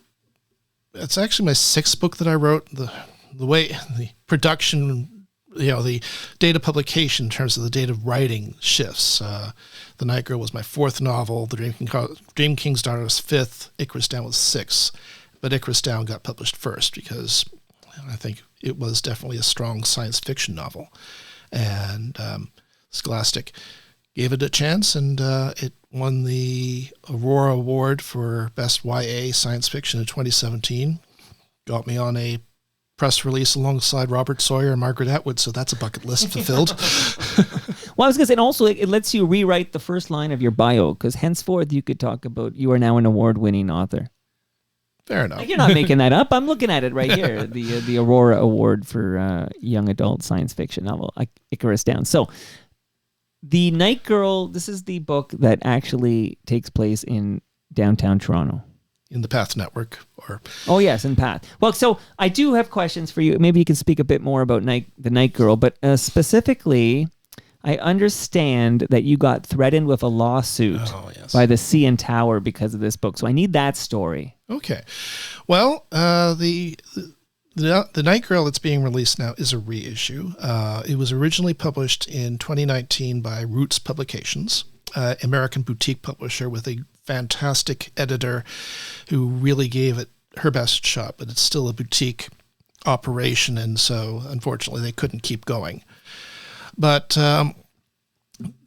It's actually my 6th book that I wrote. The way the production. The date of publication in terms of the date of writing shifts. The Night Girl was my 4th novel. The Dream King's Daughter was 5th. Icarus Down was 6th. But Icarus Down got published first because I think it was definitely a strong science fiction novel. And Scholastic gave it a chance, and it won the Aurora Award for Best YA Science Fiction in 2017. Got me on a press release alongside Robert Sawyer and Margaret Atwood, so that's a bucket list fulfilled. Well, I was going to say, and also it lets you rewrite the first line of your bio, because henceforth you could talk about you are now an award-winning author. Fair enough. You're not making that up. I'm looking at it right here. The Aurora Award for Young Adult Science Fiction Novel, Icarus Down. So, The Night Girl, this is the book that actually takes place in downtown Toronto. In the Path Network, or oh yes, in Path. Well, so I do have questions for you. Maybe you can speak a bit more about The Night Girl, but specifically, I understand that you got threatened with a lawsuit by the CN Tower because of this book. So I need that story. Okay, well, the Night Girl that's being released now is a reissue. It was originally published in 2019 by Roots Publications, American boutique publisher with a fantastic editor who really gave it her best shot, but it's still a boutique operation, and so unfortunately they couldn't keep going. But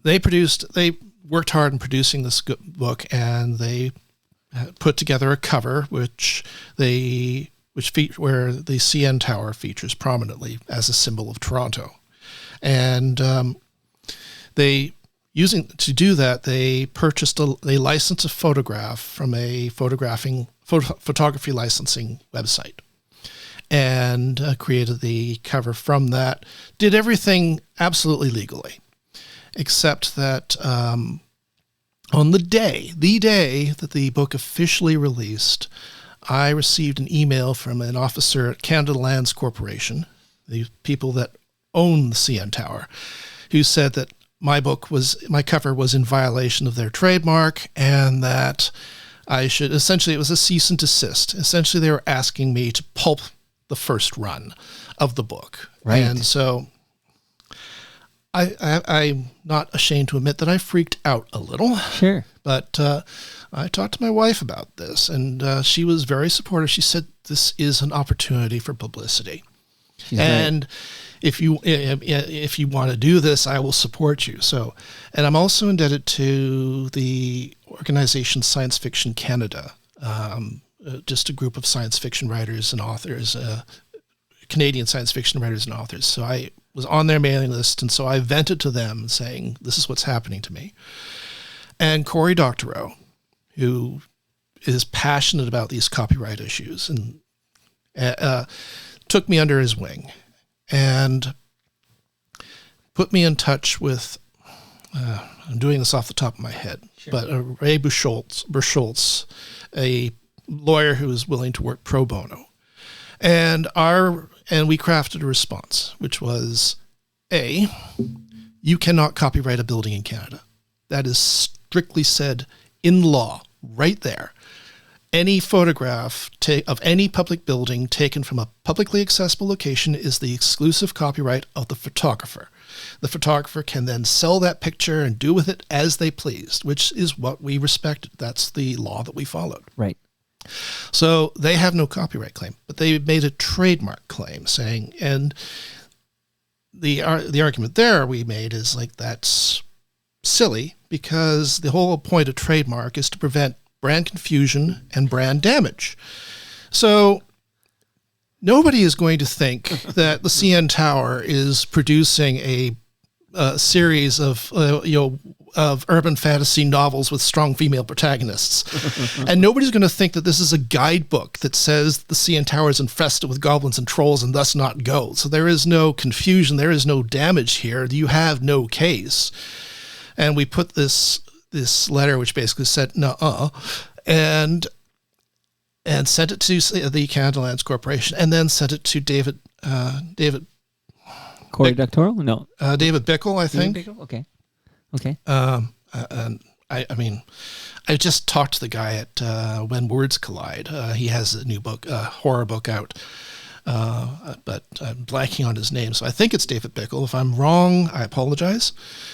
they worked hard in producing this book, and they put together a cover where the CN Tower features prominently as a symbol of Toronto, and to do that, they licensed a photograph from a photography licensing website, and created the cover from that. Did everything absolutely legally, except that on the day that the book officially released, I received an email from an officer at Canada Lands Corporation, the people that own the CN Tower, who said that my cover was in violation of their trademark, and that essentially it was a cease and desist. Essentially, they were asking me to pulp the first run of the book. Right. And so I'm not ashamed to admit that I freaked out a little. Sure. But I talked to my wife about this, and she was very supportive. She said this is an opportunity for publicity. And if you want to do this, I will support you. So, and I'm also indebted to the organization Science Fiction Canada, just a group of science fiction writers and authors, Canadian science fiction writers and authors. So I was on their mailing list, and so I vented to them saying, this is what's happening to me. And Cory Doctorow, who is passionate about these copyright issues, and took me under his wing and put me in touch with, I'm doing this off the top of my head, but Ray Burschultz, a lawyer who is willing to work pro bono. And we crafted a response, which was, A, you cannot copyright a building in Canada. That is strictly said in law, right there. Any photograph of any public building taken from a publicly accessible location is the exclusive copyright of the photographer. The photographer can then sell that picture and do with it as they pleased, which is what we respected. That's the law that we followed. Right. So they have no copyright claim, but they made a trademark claim saying, and the argument there we made is like, that's silly because the whole point of trademark is to prevent brand confusion and brand damage. So nobody is going to think that the CN Tower is producing a series of of urban fantasy novels with strong female protagonists. And nobody's going to think that this is a guidebook that says the CN Tower is infested with goblins and trolls and thus not go. So there is no confusion. There is no damage here. You have no case. And we put this letter, which basically said, nuh-uh, and sent it to the Canada Lands Corporation, and then sent it to David Cory Doctorow? No. David Bickle, I think. David Bickle? Okay. And I mean, I just talked to the guy at When Words Collide. He has a new book, horror book out, but I'm blanking on his name. So I think it's David Bickle. If I'm wrong, I apologize.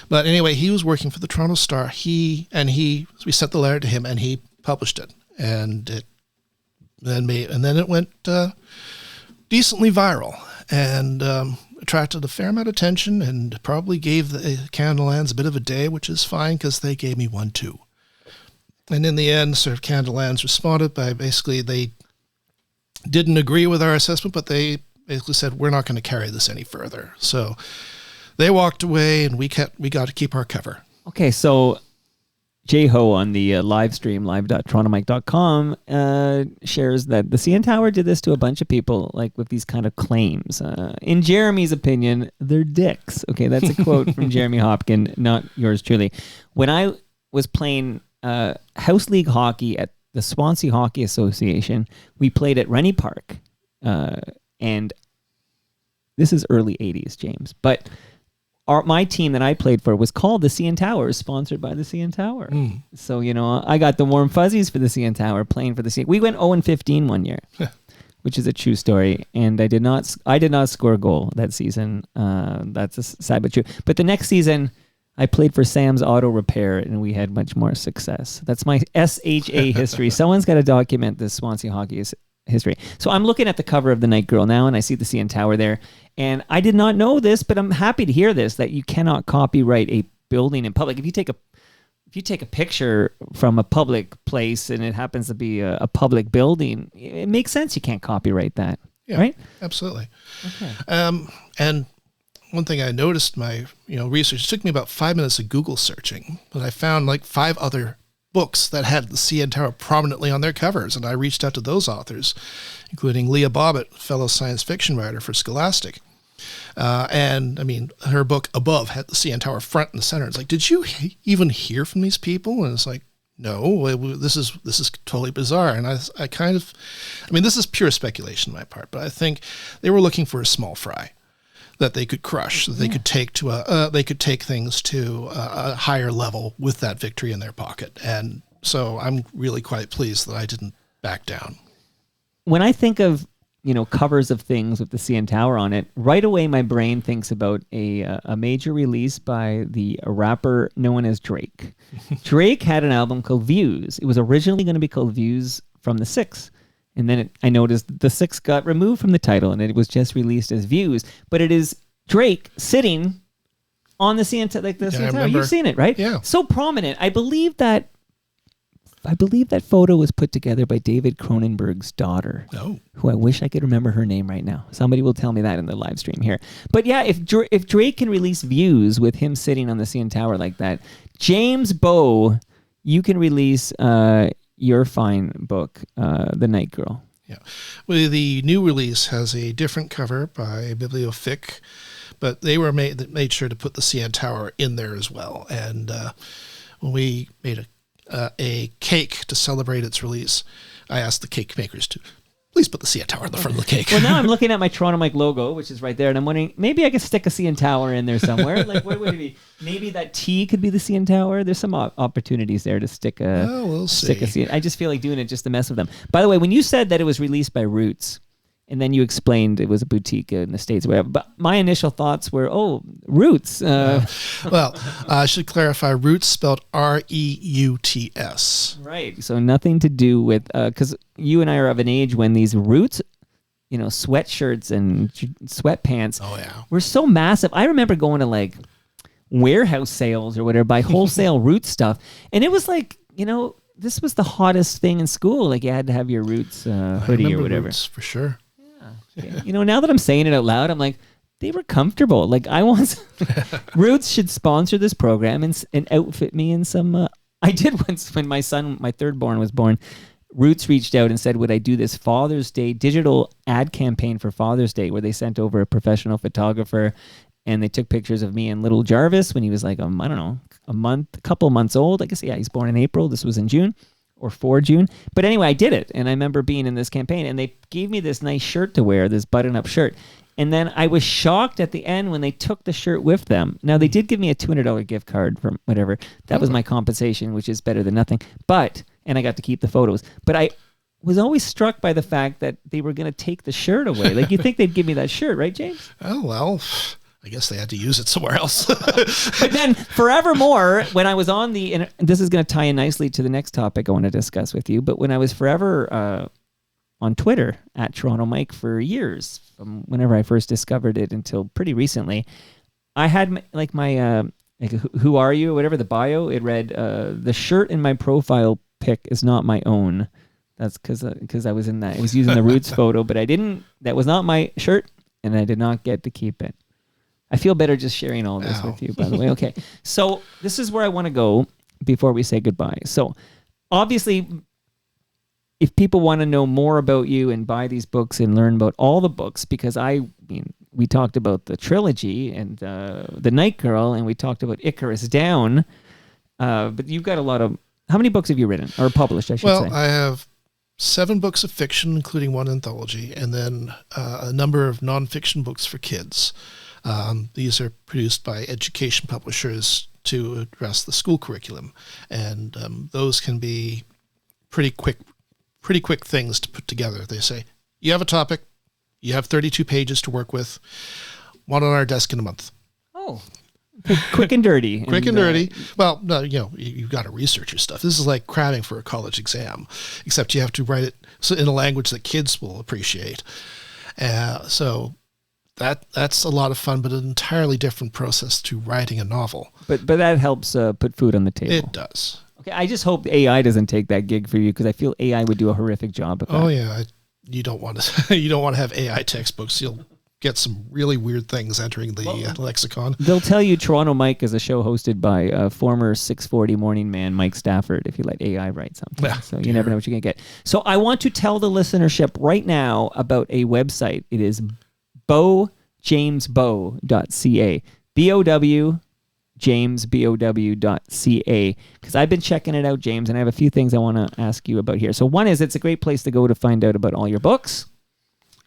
But anyway, he was working for the Toronto Star. We sent the letter to him, and he published it, and then it went decently viral, and attracted a fair amount of attention, and probably gave the Canada Lands a bit of a day, which is fine because they gave me one too. And in the end, sort of Canada Lands responded by basically they didn't agree with our assessment, but they basically said we're not going to carry this any further. So they walked away, and we got to keep our cover. Okay, so J-Ho on the live stream, live.torontomike.com, shares that the CN Tower did this to a bunch of people, like with these kind of claims. In Jeremy's opinion, they're dicks. Okay, that's a quote from Jeremy Hopkin, not yours truly. When I was playing House League hockey at the Swansea Hockey Association, we played at Rennie Park. And this is early 80s, James. But my team that I played for was called the CN Tower, sponsored by the CN Tower. So, I got the warm fuzzies for the CN Tower, playing for the CN. We went 0-15 one year, which is a true story. And I did not score a goal that season. That's a sad but true. But the next season, I played for Sam's Auto Repair, and we had much more success. That's my SHA history. Someone's got to document this Swansea hockey history. So I'm looking at the cover of The Night Girl now, and I see the CN Tower there. And I did not know this, but I'm happy to hear this, that you cannot copyright a building in public. If you take a picture from a public place and it happens to be a public building, it makes sense you can't copyright that, right? Absolutely. Okay. And one thing I noticed my research, it took me about 5 minutes of Google searching, but I found like 5 other books that had the CN Tower prominently on their covers, and I reached out to those authors, including Leah Bobbitt, fellow science fiction writer for Scholastic. And I mean, her book Above had the CN Tower front and center. It's like, did you even hear from these people? And it's like, no, this is totally bizarre. And this is pure speculation on my part, but I think they were looking for a small fry that they could crush, that they could take things to a higher level with that victory in their pocket. And so I'm really quite pleased that I didn't back down. When I think of covers of things with the CN Tower on it, right away my brain thinks about a major release by the rapper known as Drake. Drake had an album called Views. It was originally going to be called Views from the Six. And then I noticed the 6 got removed from the title, and it was just released as Views. But it is Drake sitting on the CN Tower. Like the CN Tower. You've seen it, right? Yeah. So prominent. I believe that photo was put together by David Cronenberg's daughter, who I wish I could remember her name right now. Somebody will tell me that in the live stream here. But yeah, if Drake can release Views with him sitting on the CN Tower like that, James Bow, you can release your fine book, The Night Girl. Yeah. Well, the new release has a different cover by Bibliophile, but they were made sure to put the CN Tower in there as well. And when we made a cake to celebrate its release, I asked the cake makers to please put the CN Tower in the front of the cake. Well, now I'm looking at my Toronto Mike logo, which is right there, and I'm wondering, maybe I could stick a CN Tower in there somewhere. Like, where would it be? Maybe that T could be the CN Tower. There's some opportunities there to stick a we'll stick a see. CN. I just feel like doing it just to mess with them. By the way, when you said that it was released by Roots, and then you explained it was a boutique in the States, whatever. But my initial thoughts were, Roots. Well, I should clarify, Roots spelled Reuts. Right. So nothing to do with, because you and I are of an age when these Roots, sweatshirts and sweatpants were so massive. I remember going to like warehouse sales or whatever, buy wholesale Roots stuff. And it was like, this was the hottest thing in school. Like you had to have your Roots hoodie or whatever. Roots, for sure. Now that I'm saying it out loud, I'm like, they were comfortable. Like I want Roots should sponsor this program and outfit me in some. I did once when my son, my third born, was born. Roots reached out and said, would I do this Father's Day digital ad campaign for Father's Day, where they sent over a professional photographer and they took pictures of me and little Jarvis when he was like, a couple months old. I guess, he's born in April. This was in June. Or for June. But anyway, I did it. And I remember being in this campaign and they gave me this nice shirt to wear, this button-up shirt. And then I was shocked at the end when they took the shirt with them. Now, they did give me a $200 gift card from whatever. That was my compensation, which is better than nothing. And I got to keep the photos. But I was always struck by the fact that they were going to take the shirt away. Like, you think they'd give me that shirt, right, James? Oh, well, I guess they had to use it somewhere else. But then forevermore, when I was on this is going to tie in nicely to the next topic I want to discuss with you, but when I was forever on Twitter at Toronto Mike for years, from whenever I first discovered it until pretty recently, I had my who are you, or whatever, the bio, it read, the shirt in my profile pic is not my own. That's because I was in that. I was using the Roots photo, but that was not my shirt, and I did not get to keep it. I feel better just sharing all this with you, by the way. Okay, so this is where I want to go before we say goodbye. So obviously, if people want to know more about you and buy these books and learn about all the books, because we talked about the trilogy and The Night Girl, and we talked about Icarus Down, but you've got a lot of... How many books have you written, or published, I should say? Well, I have 7 books of fiction, including one anthology, and then a number of nonfiction books for kids. These are produced by education publishers to address the school curriculum, and those can be pretty quick things to put together. They say, you have a topic, you have 32 pages to work with, one on our desk in a month. Oh, quick and dirty. Quick and dirty. Well, no, you've got to research your stuff. This is like cramming for a college exam, except you have to write it in a language that kids will appreciate. So that's a lot of fun, but an entirely different process to writing a novel. But that helps put food on the table. It does. Okay, I just hope AI doesn't take that gig for you, because I feel AI would do a horrific job at that. Oh yeah, you don't want to have AI textbooks. You'll get some really weird things entering the lexicon. They'll tell you Toronto Mike is a show hosted by former 640 morning man Mike Stafford if you let AI write something. Yeah, so you never know what you're going to get. So I want to tell the listenership right now about a website. It is BowJamesBow.ca. BOW jamesbow.ca, because I've been checking it out, James, and I have a few things I want to ask you about here. So one is, it's a great place to go to find out about all your books,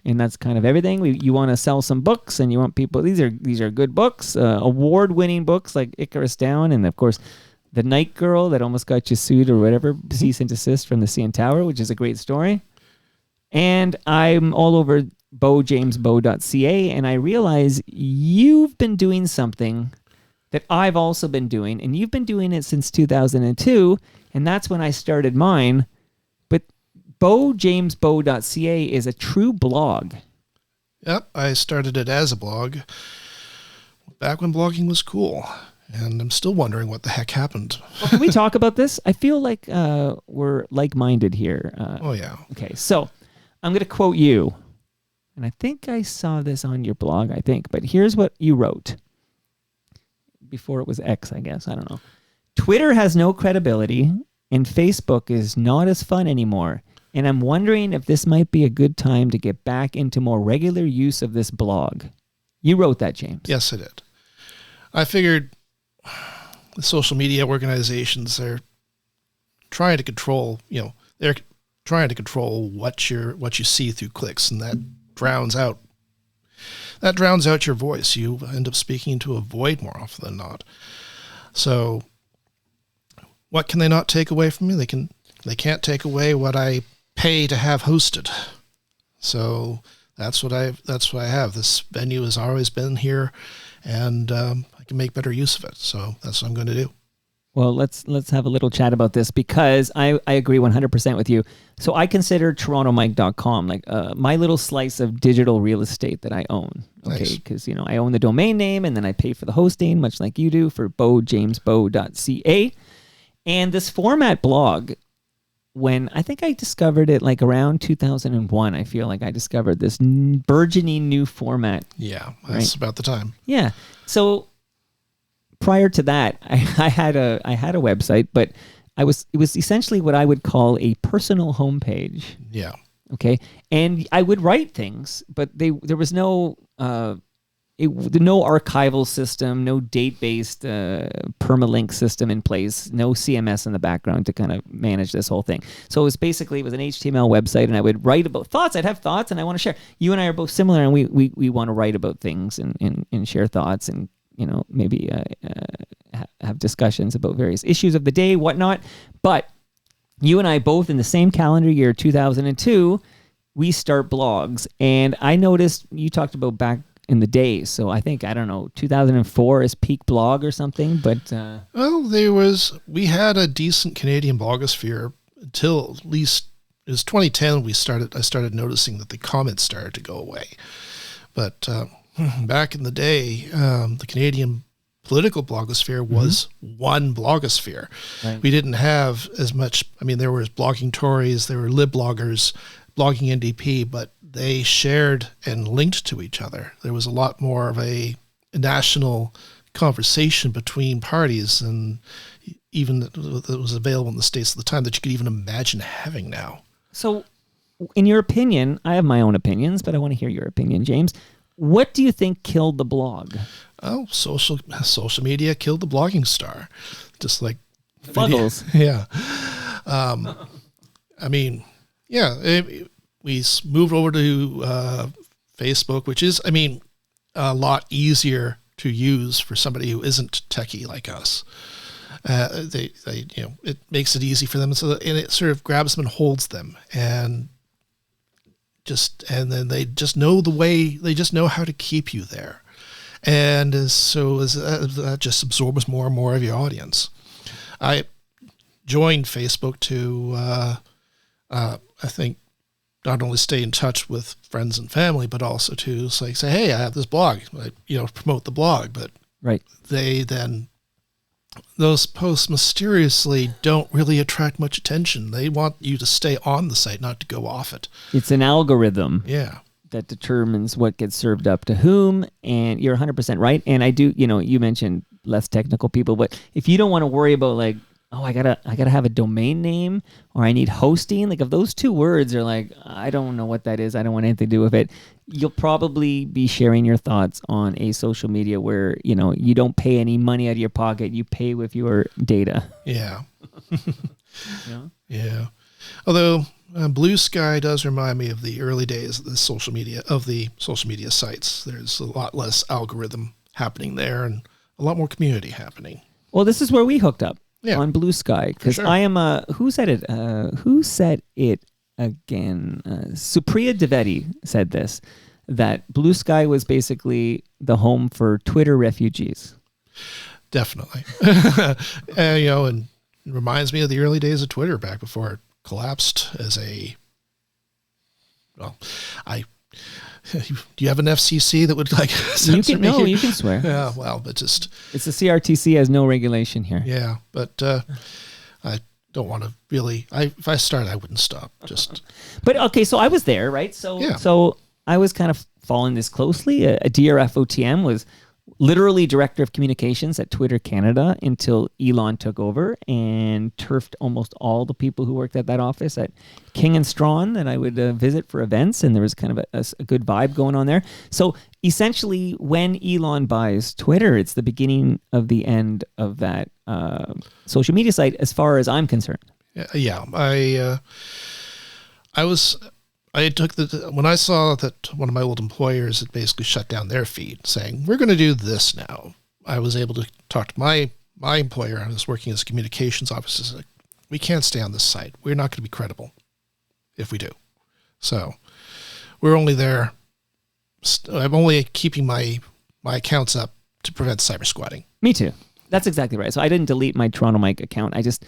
and that's kind of everything. You want to sell some books, and you want people, these are good books, award-winning books like Icarus Down, and of course The Night Girl that almost got you sued or whatever, cease and desist from the CN Tower, which is a great story. And I'm all over BowJamesBow.ca, and I realize you've been doing something that I've also been doing, and you've been doing it since 2002, and that's when I started mine. But BoJamesBo.ca is a true blog. Yep, I started it as a blog back when blogging was cool, and I'm still wondering what the heck happened. Well, can we talk about this? I feel like we're like-minded here. Oh, yeah. Okay, so I'm going to quote you, and I think I saw this on your blog, but here's what you wrote. Before it was X, I guess. I don't know. Twitter has no credibility, and Facebook is not as fun anymore. And I'm wondering if this might be a good time to get back into more regular use of this blog. You wrote that, James. Yes, I did. I figured the social media organizations are trying to control, they're trying to control what you see through clicks, and that drowns out your voice. You end up speaking to a void more often than not. So what can they not take away from me? They can't take away what I pay to have hosted. So that's what I have. This venue has always been here, and I can make better use of it. So that's what I'm going to do. Well, let's have a little chat about this, because I agree 100% with you. So I consider TorontoMike.com like my little slice of digital real estate that I own. Okay, because I own the domain name, and then I pay for the hosting, much like you do for BoJamesBo.ca. And this format blog, when I think I discovered it like around 2001, I feel like I discovered this burgeoning new format. Yeah, that's about the time. Yeah. So prior to that, I had a website, but it was essentially what I would call a personal homepage. Yeah. Okay. And I would write things, but there was no no archival system, no date-based permalink system in place, no CMS in the background to kind of manage this whole thing. So it was an HTML website, and I would write about thoughts. I'd have thoughts, and I want to share. You and I are both similar, and we want to write about things and share thoughts, and maybe have discussions about various issues of the day, whatnot. But you and I both in the same calendar year, 2002, we start blogs, and I noticed you talked about back in the day. So I think, 2004 is peak blog or something, but... Well, we had a decent Canadian blogosphere until at least, it was 2010 I started noticing that the comments started to go away. But back in the day, the Canadian political blogosphere was one blogosphere. Right. We didn't have as much, there was blogging Tories, there were lib bloggers, blogging NDP, but they shared and linked to each other. There was a lot more of a national conversation between parties, and even that was available in the States at the time, that you could even imagine having now. So, in your opinion, I have my own opinions, but I want to hear your opinion, James. What do you think killed the blog? Oh, social media killed the blogging star. Just like Fuggles. Yeah. We moved over to Facebook, which is, a lot easier to use for somebody who isn't techie like us. It makes it easy for them, and it sort of grabs them and holds them, and then they just know they just know how to keep you there, and that just absorbs more and more of your audience. I joined Facebook to, I think, not only stay in touch with friends and family, but also to say, hey, I have this blog, promote the blog. But right. Those posts mysteriously don't really attract much attention. They want you to stay on the site, not to go off it. It's an algorithm. Yeah. That determines what gets served up to whom, and you're 100% right. And I do, you mentioned less technical people, but if you don't want to worry about like, I gotta have a domain name, or I need hosting. Like if those two words are like, I don't know what that is, I don't want anything to do with it, you'll probably be sharing your thoughts on a social media where, you don't pay any money out of your pocket. You pay with your data. Yeah. Yeah. Although Blue Sky does remind me of the early days of the social media sites. There's a lot less algorithm happening there and a lot more community happening. Well, this is where we hooked up. Yeah. On Blue Sky, because sure. I am who said it again? Supriya Dwivedi said this, that Blue Sky was basically the home for Twitter refugees. Definitely. And it reminds me of the early days of Twitter back before it collapsed as a well, do you have an FCC that would like censor me? No, you can swear. Yeah, well, but just it's the CRTC has no regulation here. yeah, but I don't want to really. If I start, I wouldn't stop. Just But okay, so I was there, right? So Yeah. so I was kind of following this closely. A DRFOTM was literally director of communications at Twitter Canada until Elon took over and turfed almost all the people who worked at that office at King and Strawn that I would visit for events, and there was kind of a good vibe going on there. So essentially, when Elon buys Twitter, it's the beginning of the end of that social media site, as far as I'm concerned. yeah, I took when I saw that one of my old employers had basically shut down their feed saying, we're going to do this now. I was able to talk to my employer. I was working as a communications officer. Like, we can't stay on this site. We're not going to be credible if we do. So we're only there. I'm only keeping my accounts up to prevent cyber squatting. Me too. That's exactly right. So I didn't delete my Toronto Mike account. It's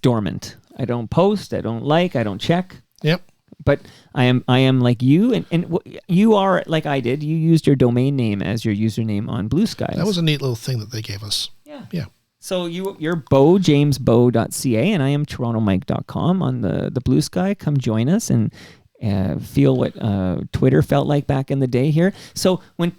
dormant. I don't post. I don't like. I don't check. Yep. But I am like you, and you are like I did. You used your domain name as your username on Blue Sky. That was a neat little thing that they gave us. Yeah. So you're jamesbow.ca, and I am torontomike.com on the Blue Sky. Come join us and feel what Twitter felt like back in the day here. So when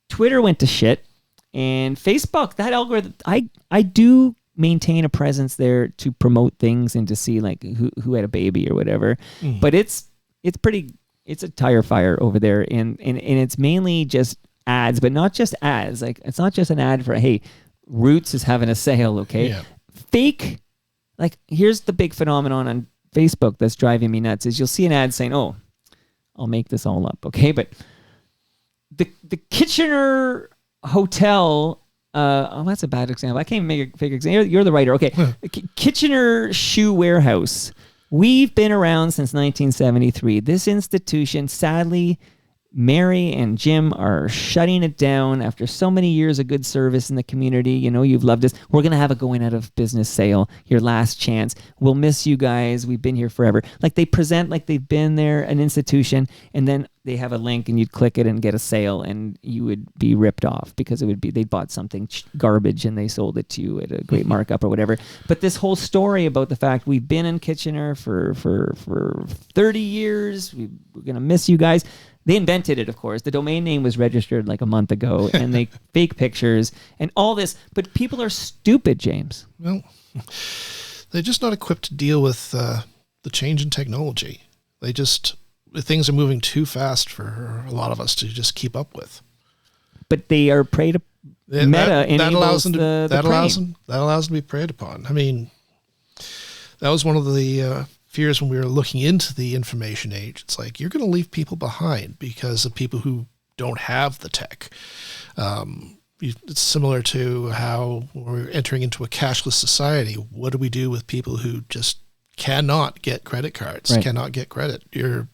Twitter went to shit and Facebook, that algorithm, I do maintain a presence there to promote things and to see like who had a baby or whatever. But it's a tire fire over there, and it's mainly just ads, but not just ads. Like it's not just an ad for, hey, Roots is having a sale, okay? Yeah. Fake, like here's the big phenomenon on Facebook that's driving me nuts is you'll see an ad saying, oh, I'll make this all up, okay? But the Kitchener Hotel, that's a bad example. I can't even make a fake example. You're the writer. Okay. Kitchener Shoe Warehouse. We've been around since 1973. This institution, sadly, Mary and Jim are shutting it down after so many years of good service in the community. You know, you've loved us. We're going to have a going out of business sale, your last chance. We'll miss you guys. We've been here forever. Like they present like they've been there, an institution, and then they have a link and you'd click it and get a sale and you would be ripped off because it would be, they bought something garbage and they sold it to you at a great markup or whatever. But this whole story about the fact we've been in Kitchener for 30 years, we're going to miss you guys. They invented it, of course. The domain name was registered like a month ago, and they fake pictures and all this. But people are stupid, James. Well, they're just not equipped to deal with the change in technology. Things are moving too fast for a lot of us to just keep up with. But they are prey to Meta. That allows them to be preyed upon. I mean, that was one of the fears when we were looking into the information age. It's like, you're going to leave people behind because of people who don't have the tech. It's similar to how we're entering into a cashless society. What do we do with people who just cannot get credit cards, cannot get credit? You're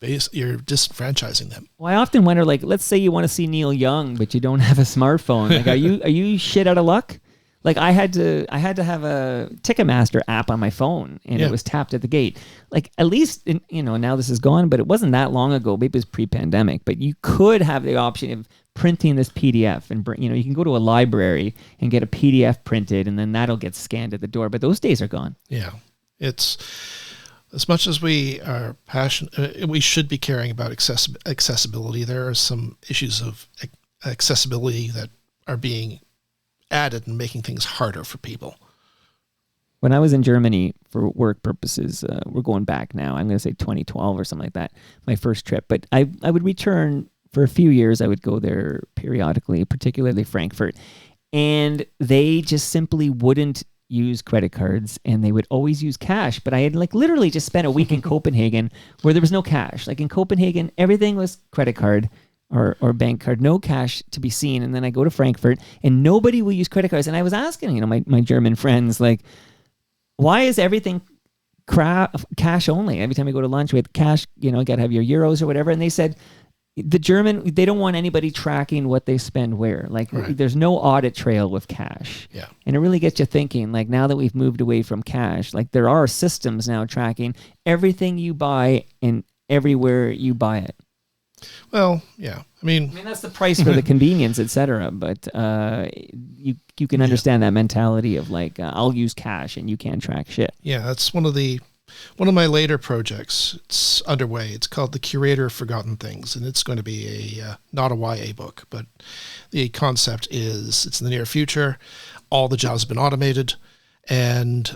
disenfranchising them. Well, I often wonder, like, let's say you want to see Neil Young, but you don't have a smartphone. Like, are you shit out of luck? Like I had to have a Ticketmaster app on my phone, and it was tapped at the gate. Like at least, now this is gone, but it wasn't that long ago. Maybe it was pre-pandemic, but you could have the option of printing this PDF and you can go to a library and get a PDF printed, and then that'll get scanned at the door. But those days are gone. Yeah, it's as much as we are passionate, we should be caring about accessibility. There are some issues of accessibility that are being added and making things harder for people. When I was in Germany for work purposes, we're going back now, I'm going to say 2012 or something like that, my first trip. But I would return for a few years. I would go there periodically, particularly Frankfurt. And they just simply wouldn't use credit cards, and they would always use cash. But I had literally just spent a week in Copenhagen where there was no cash. Like in Copenhagen, everything was credit card or bank card, no cash to be seen. And then I go to Frankfurt and nobody will use credit cards. And I was asking, my German friends, like, why is everything cash only? Every time we go to lunch with cash, you got to have your euros or whatever. And they said the German, they don't want anybody tracking what they spend where. Like there's no audit trail with cash. Yeah. And it really gets you thinking, like now that we've moved away from cash, like there are systems now tracking everything you buy and everywhere you buy it. Well, yeah. I mean, that's the price for the convenience, etc. But you can understand that mentality of like, I'll use cash and you can't track shit. yeah, that's one of my later projects. It's underway. It's called The Curator of Forgotten Things, and it's going to be not a YA book, but the concept is it's in the near future. All the jobs have been automated, and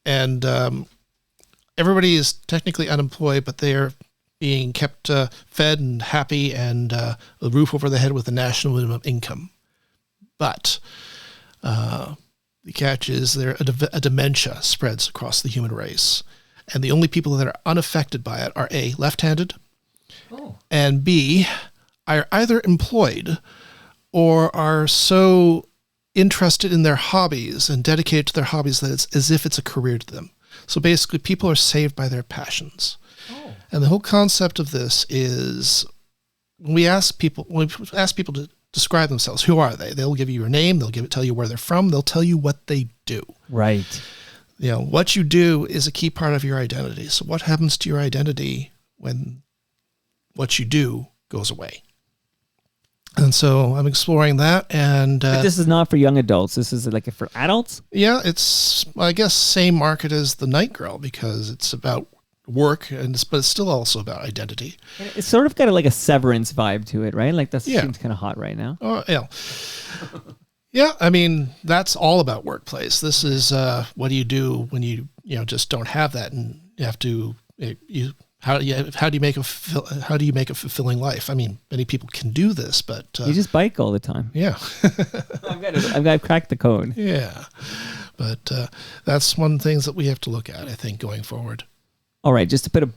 everybody is technically unemployed, but they're being kept fed and happy and a roof over their head with a national minimum income. But the catch is a dementia spreads across the human race. And the only people that are unaffected by it are A, left-handed, and B, are either employed or are so interested in their hobbies and dedicated to their hobbies that it's as if it's a career to them. So basically, people are saved by their passions. And the whole concept of this is when we ask people to describe themselves, who are they? They'll give you your name. They'll tell you where they're from. They'll tell you what they do. Right. You know, what you do is a key part of your identity. So what happens to your identity when what you do goes away? And so I'm exploring that. And but this is not for young adults. This is like for adults? Yeah, it's, I guess, same market as The Night Girl because it's about work, but it's still also about identity. It's sort of got like a Severance vibe to it, right? Like that seems kind of hot right now. Oh, yeah. Yeah, I mean, that's all about workplace. This is what do you do when you just don't have that, and you have to how do you make a fulfilling life? I mean, many people can do this, but you just bike all the time. Yeah, I've got to crack the code. Yeah, but that's one of the things that we have to look at, I think, going forward. All right, just to put a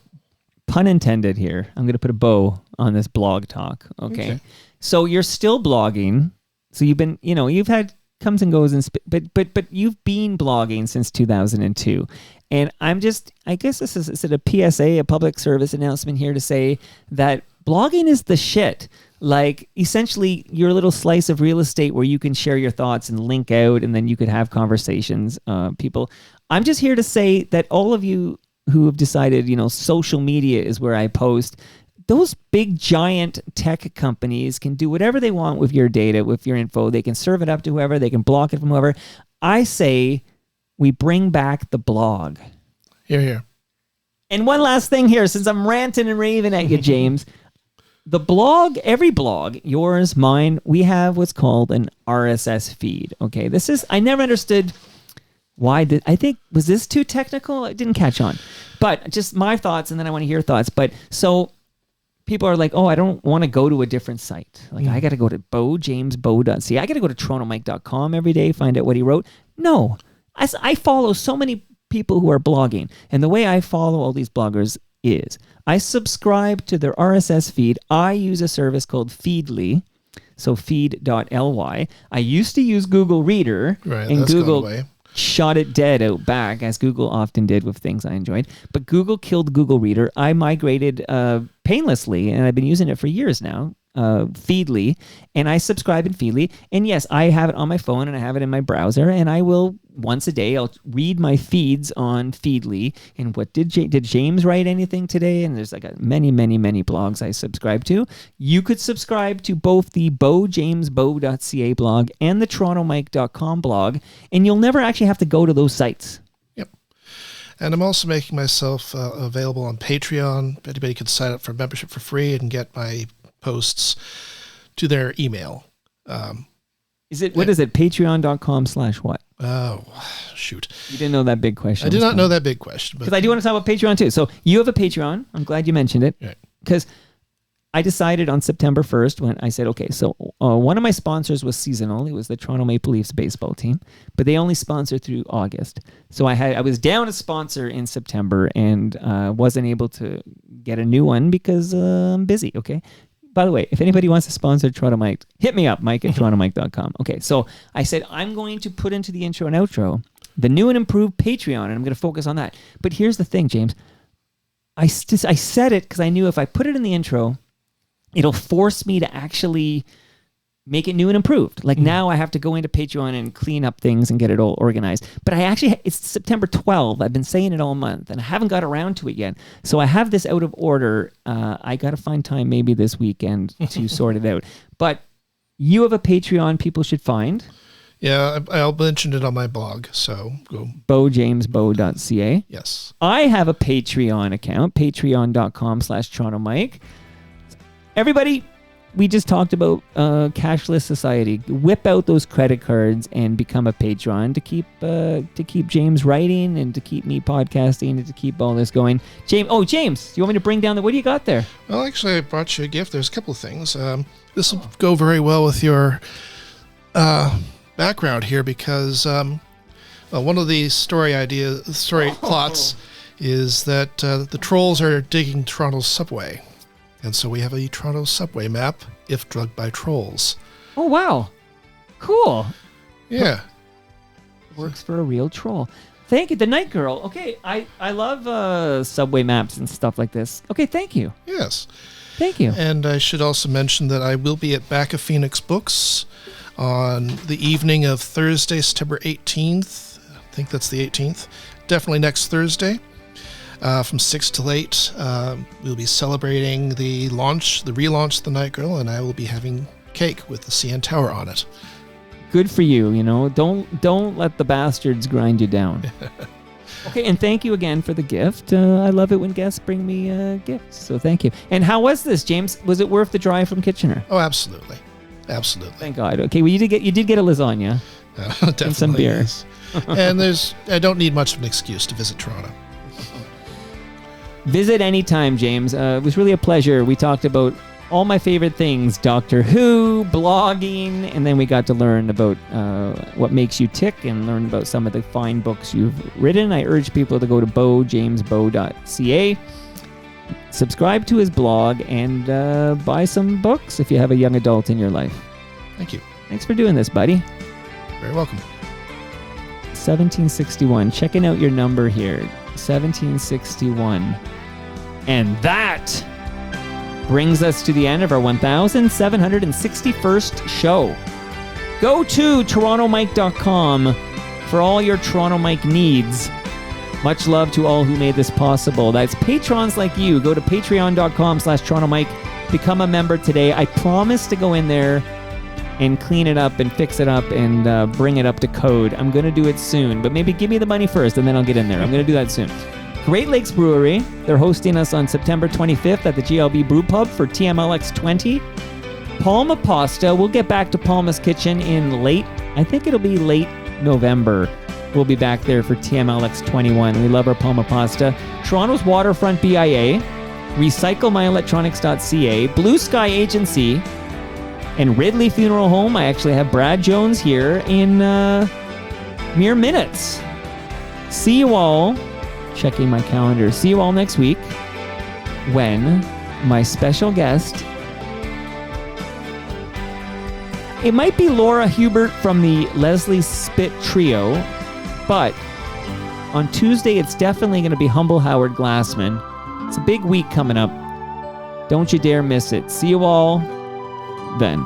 pun intended here, I'm going to put a bow on this blog talk. Okay. So you're still blogging. So you've been, you've had comes and goes, but you've been blogging since 2002. And I guess this is a PSA, a public service announcement here to say that blogging is the shit. Like essentially your little slice of real estate where you can share your thoughts and link out and then you could have conversations, people. I'm just here to say that all of you who have decided, social media is where I post, those big giant tech companies can do whatever they want with your data, with your info. They can serve it up to whoever, they can block it from whoever. I say we bring back the blog. Here. And one last thing here, since I'm ranting and raving at you, James, the blog, every blog, yours, mine, we have what's called an RSS feed. Okay, I never understood why was this too technical? I didn't catch on. But just my thoughts, and then I want to hear thoughts. But so people are like, oh, I don't want to go to a different site. Like, I got to go to bojamesbo.ca. I got to go to torontomike.com every day, find out what he wrote. No. I follow so many people who are blogging. And the way I follow all these bloggers is I subscribe to their RSS feed. I use a service called Feedly. So feed.ly. I used to use Google Reader. Right, and that's Google gone away. Shot it dead out back, as Google often did with things I enjoyed. But Google killed Google Reader. I migrated painlessly, and I've been using it for years now, Feedly, and I subscribe in Feedly. And yes, I have it on my phone, and I have it in my browser, and I will, once a day, I'll read my feeds on Feedly. And what did James write anything today? And there's like many, many, many blogs I subscribe to. You could subscribe to both the bojamesbo.ca blog and the torontomike.com blog, and you'll never actually have to go to those sites. Yep. And I'm also making myself available on Patreon. Anybody can sign up for membership for free and get my posts to their email. What is it? Patreon.com/what? Oh, shoot. You didn't know that big question. I did not know that big question. Because I do want to talk about Patreon too. So you have a Patreon. I'm glad you mentioned it. Because I decided on September 1st when I said, okay, so one of my sponsors was seasonal. It was the Toronto Maple Leafs baseball team, but they only sponsored through August. So I was down a sponsor in September and wasn't able to get a new one because I'm busy, okay? By the way, if anybody wants to sponsor Toronto Mike, hit me up, Mike at torontomike.com. Okay, so I said I'm going to put into the intro and outro the new and improved Patreon, and I'm going to focus on that. But here's the thing, James. I said it because I knew if I put it in the intro, it'll force me to actually make it new and improved. Like now I have to go into Patreon and clean up things and get it all organized. But it's September 12th. I've been saying it all month and I haven't got around to it yet. So I have this out of order. I got to find time maybe this weekend to sort it out. But you have a Patreon people should find. Yeah, I'll mention it on my blog. So go. BoJamesBo.ca. Yes. I have a Patreon account, patreon.com/Toronto Mike. Everybody, we just talked about cashless society. Whip out those credit cards and become a patron to keep James writing and to keep me podcasting and to keep all this going. James, do you want me to bring down what do you got there? Well, actually, I brought you a gift. There's a couple of things. This will go very well with your background here because one of the story plots is that the trolls are digging Toronto's subway. And so we have a Toronto subway map, if drugged by trolls. Oh, wow. Cool. Yeah. Works for a real troll. Thank you. The Night Girl. Okay, I love subway maps and stuff like this. Okay, thank you. Yes. Thank you. And I should also mention that I will be at Back of Phoenix Books on the evening of Thursday, September 18th. I think that's the 18th. Definitely next Thursday. From 6 till 8, we'll be celebrating the relaunch of The Night Girl, and I will be having cake with the CN Tower on it. Good for you, Don't let the bastards grind you down. Okay, and thank you again for the gift. I love it when guests bring me gifts, so thank you. And how was this, James? Was it worth the drive from Kitchener? Oh, absolutely. Absolutely. Thank God. Okay, well, you did get a lasagna. Definitely. And some beer. Yes. And I don't need much of an excuse to visit Toronto. Visit anytime, James. It was really a pleasure. We talked about all my favorite things, Doctor Who, blogging, and then we got to learn about what makes you tick and learn about some of the fine books you've written. I urge people to go to BoJamesBo.ca, subscribe to his blog, and buy some books if you have a young adult in your life. Thank you. Thanks for doing this, buddy. Very welcome. 1761. Checking out your number here. 1761. And that brings us to the end of our 1761st show. Go to torontomike.com for all your Toronto Mike needs. Much love to all who made this possible. That's patrons like you. Go to patreon.com/TorontoMike. Become a member today. I promise to go in there and clean it up and fix it up and bring it up to code. I'm going to do it soon, but maybe give me the money first and then I'll get in there. I'm going to do that soon. Great Lakes Brewery. They're hosting us on September 25th at the GLB Brew Pub for TMLX 20. Palma Pasta. We'll get back to Palma's Kitchen in late November. We'll be back there for TMLX 21. We love our Palma Pasta. Toronto's Waterfront BIA. RecycleMyElectronics.ca. Blue Sky Agency. And Ridley Funeral Home. I actually have Brad Jones here in mere minutes. See you all. Checking my calendar. See you all next week when my special guest, it might be Laura Hubert from the Leslie Spit Trio, but on Tuesday it's definitely going to be Humble Howard Glassman. It's a big week coming up. Don't you dare miss it. See you all then.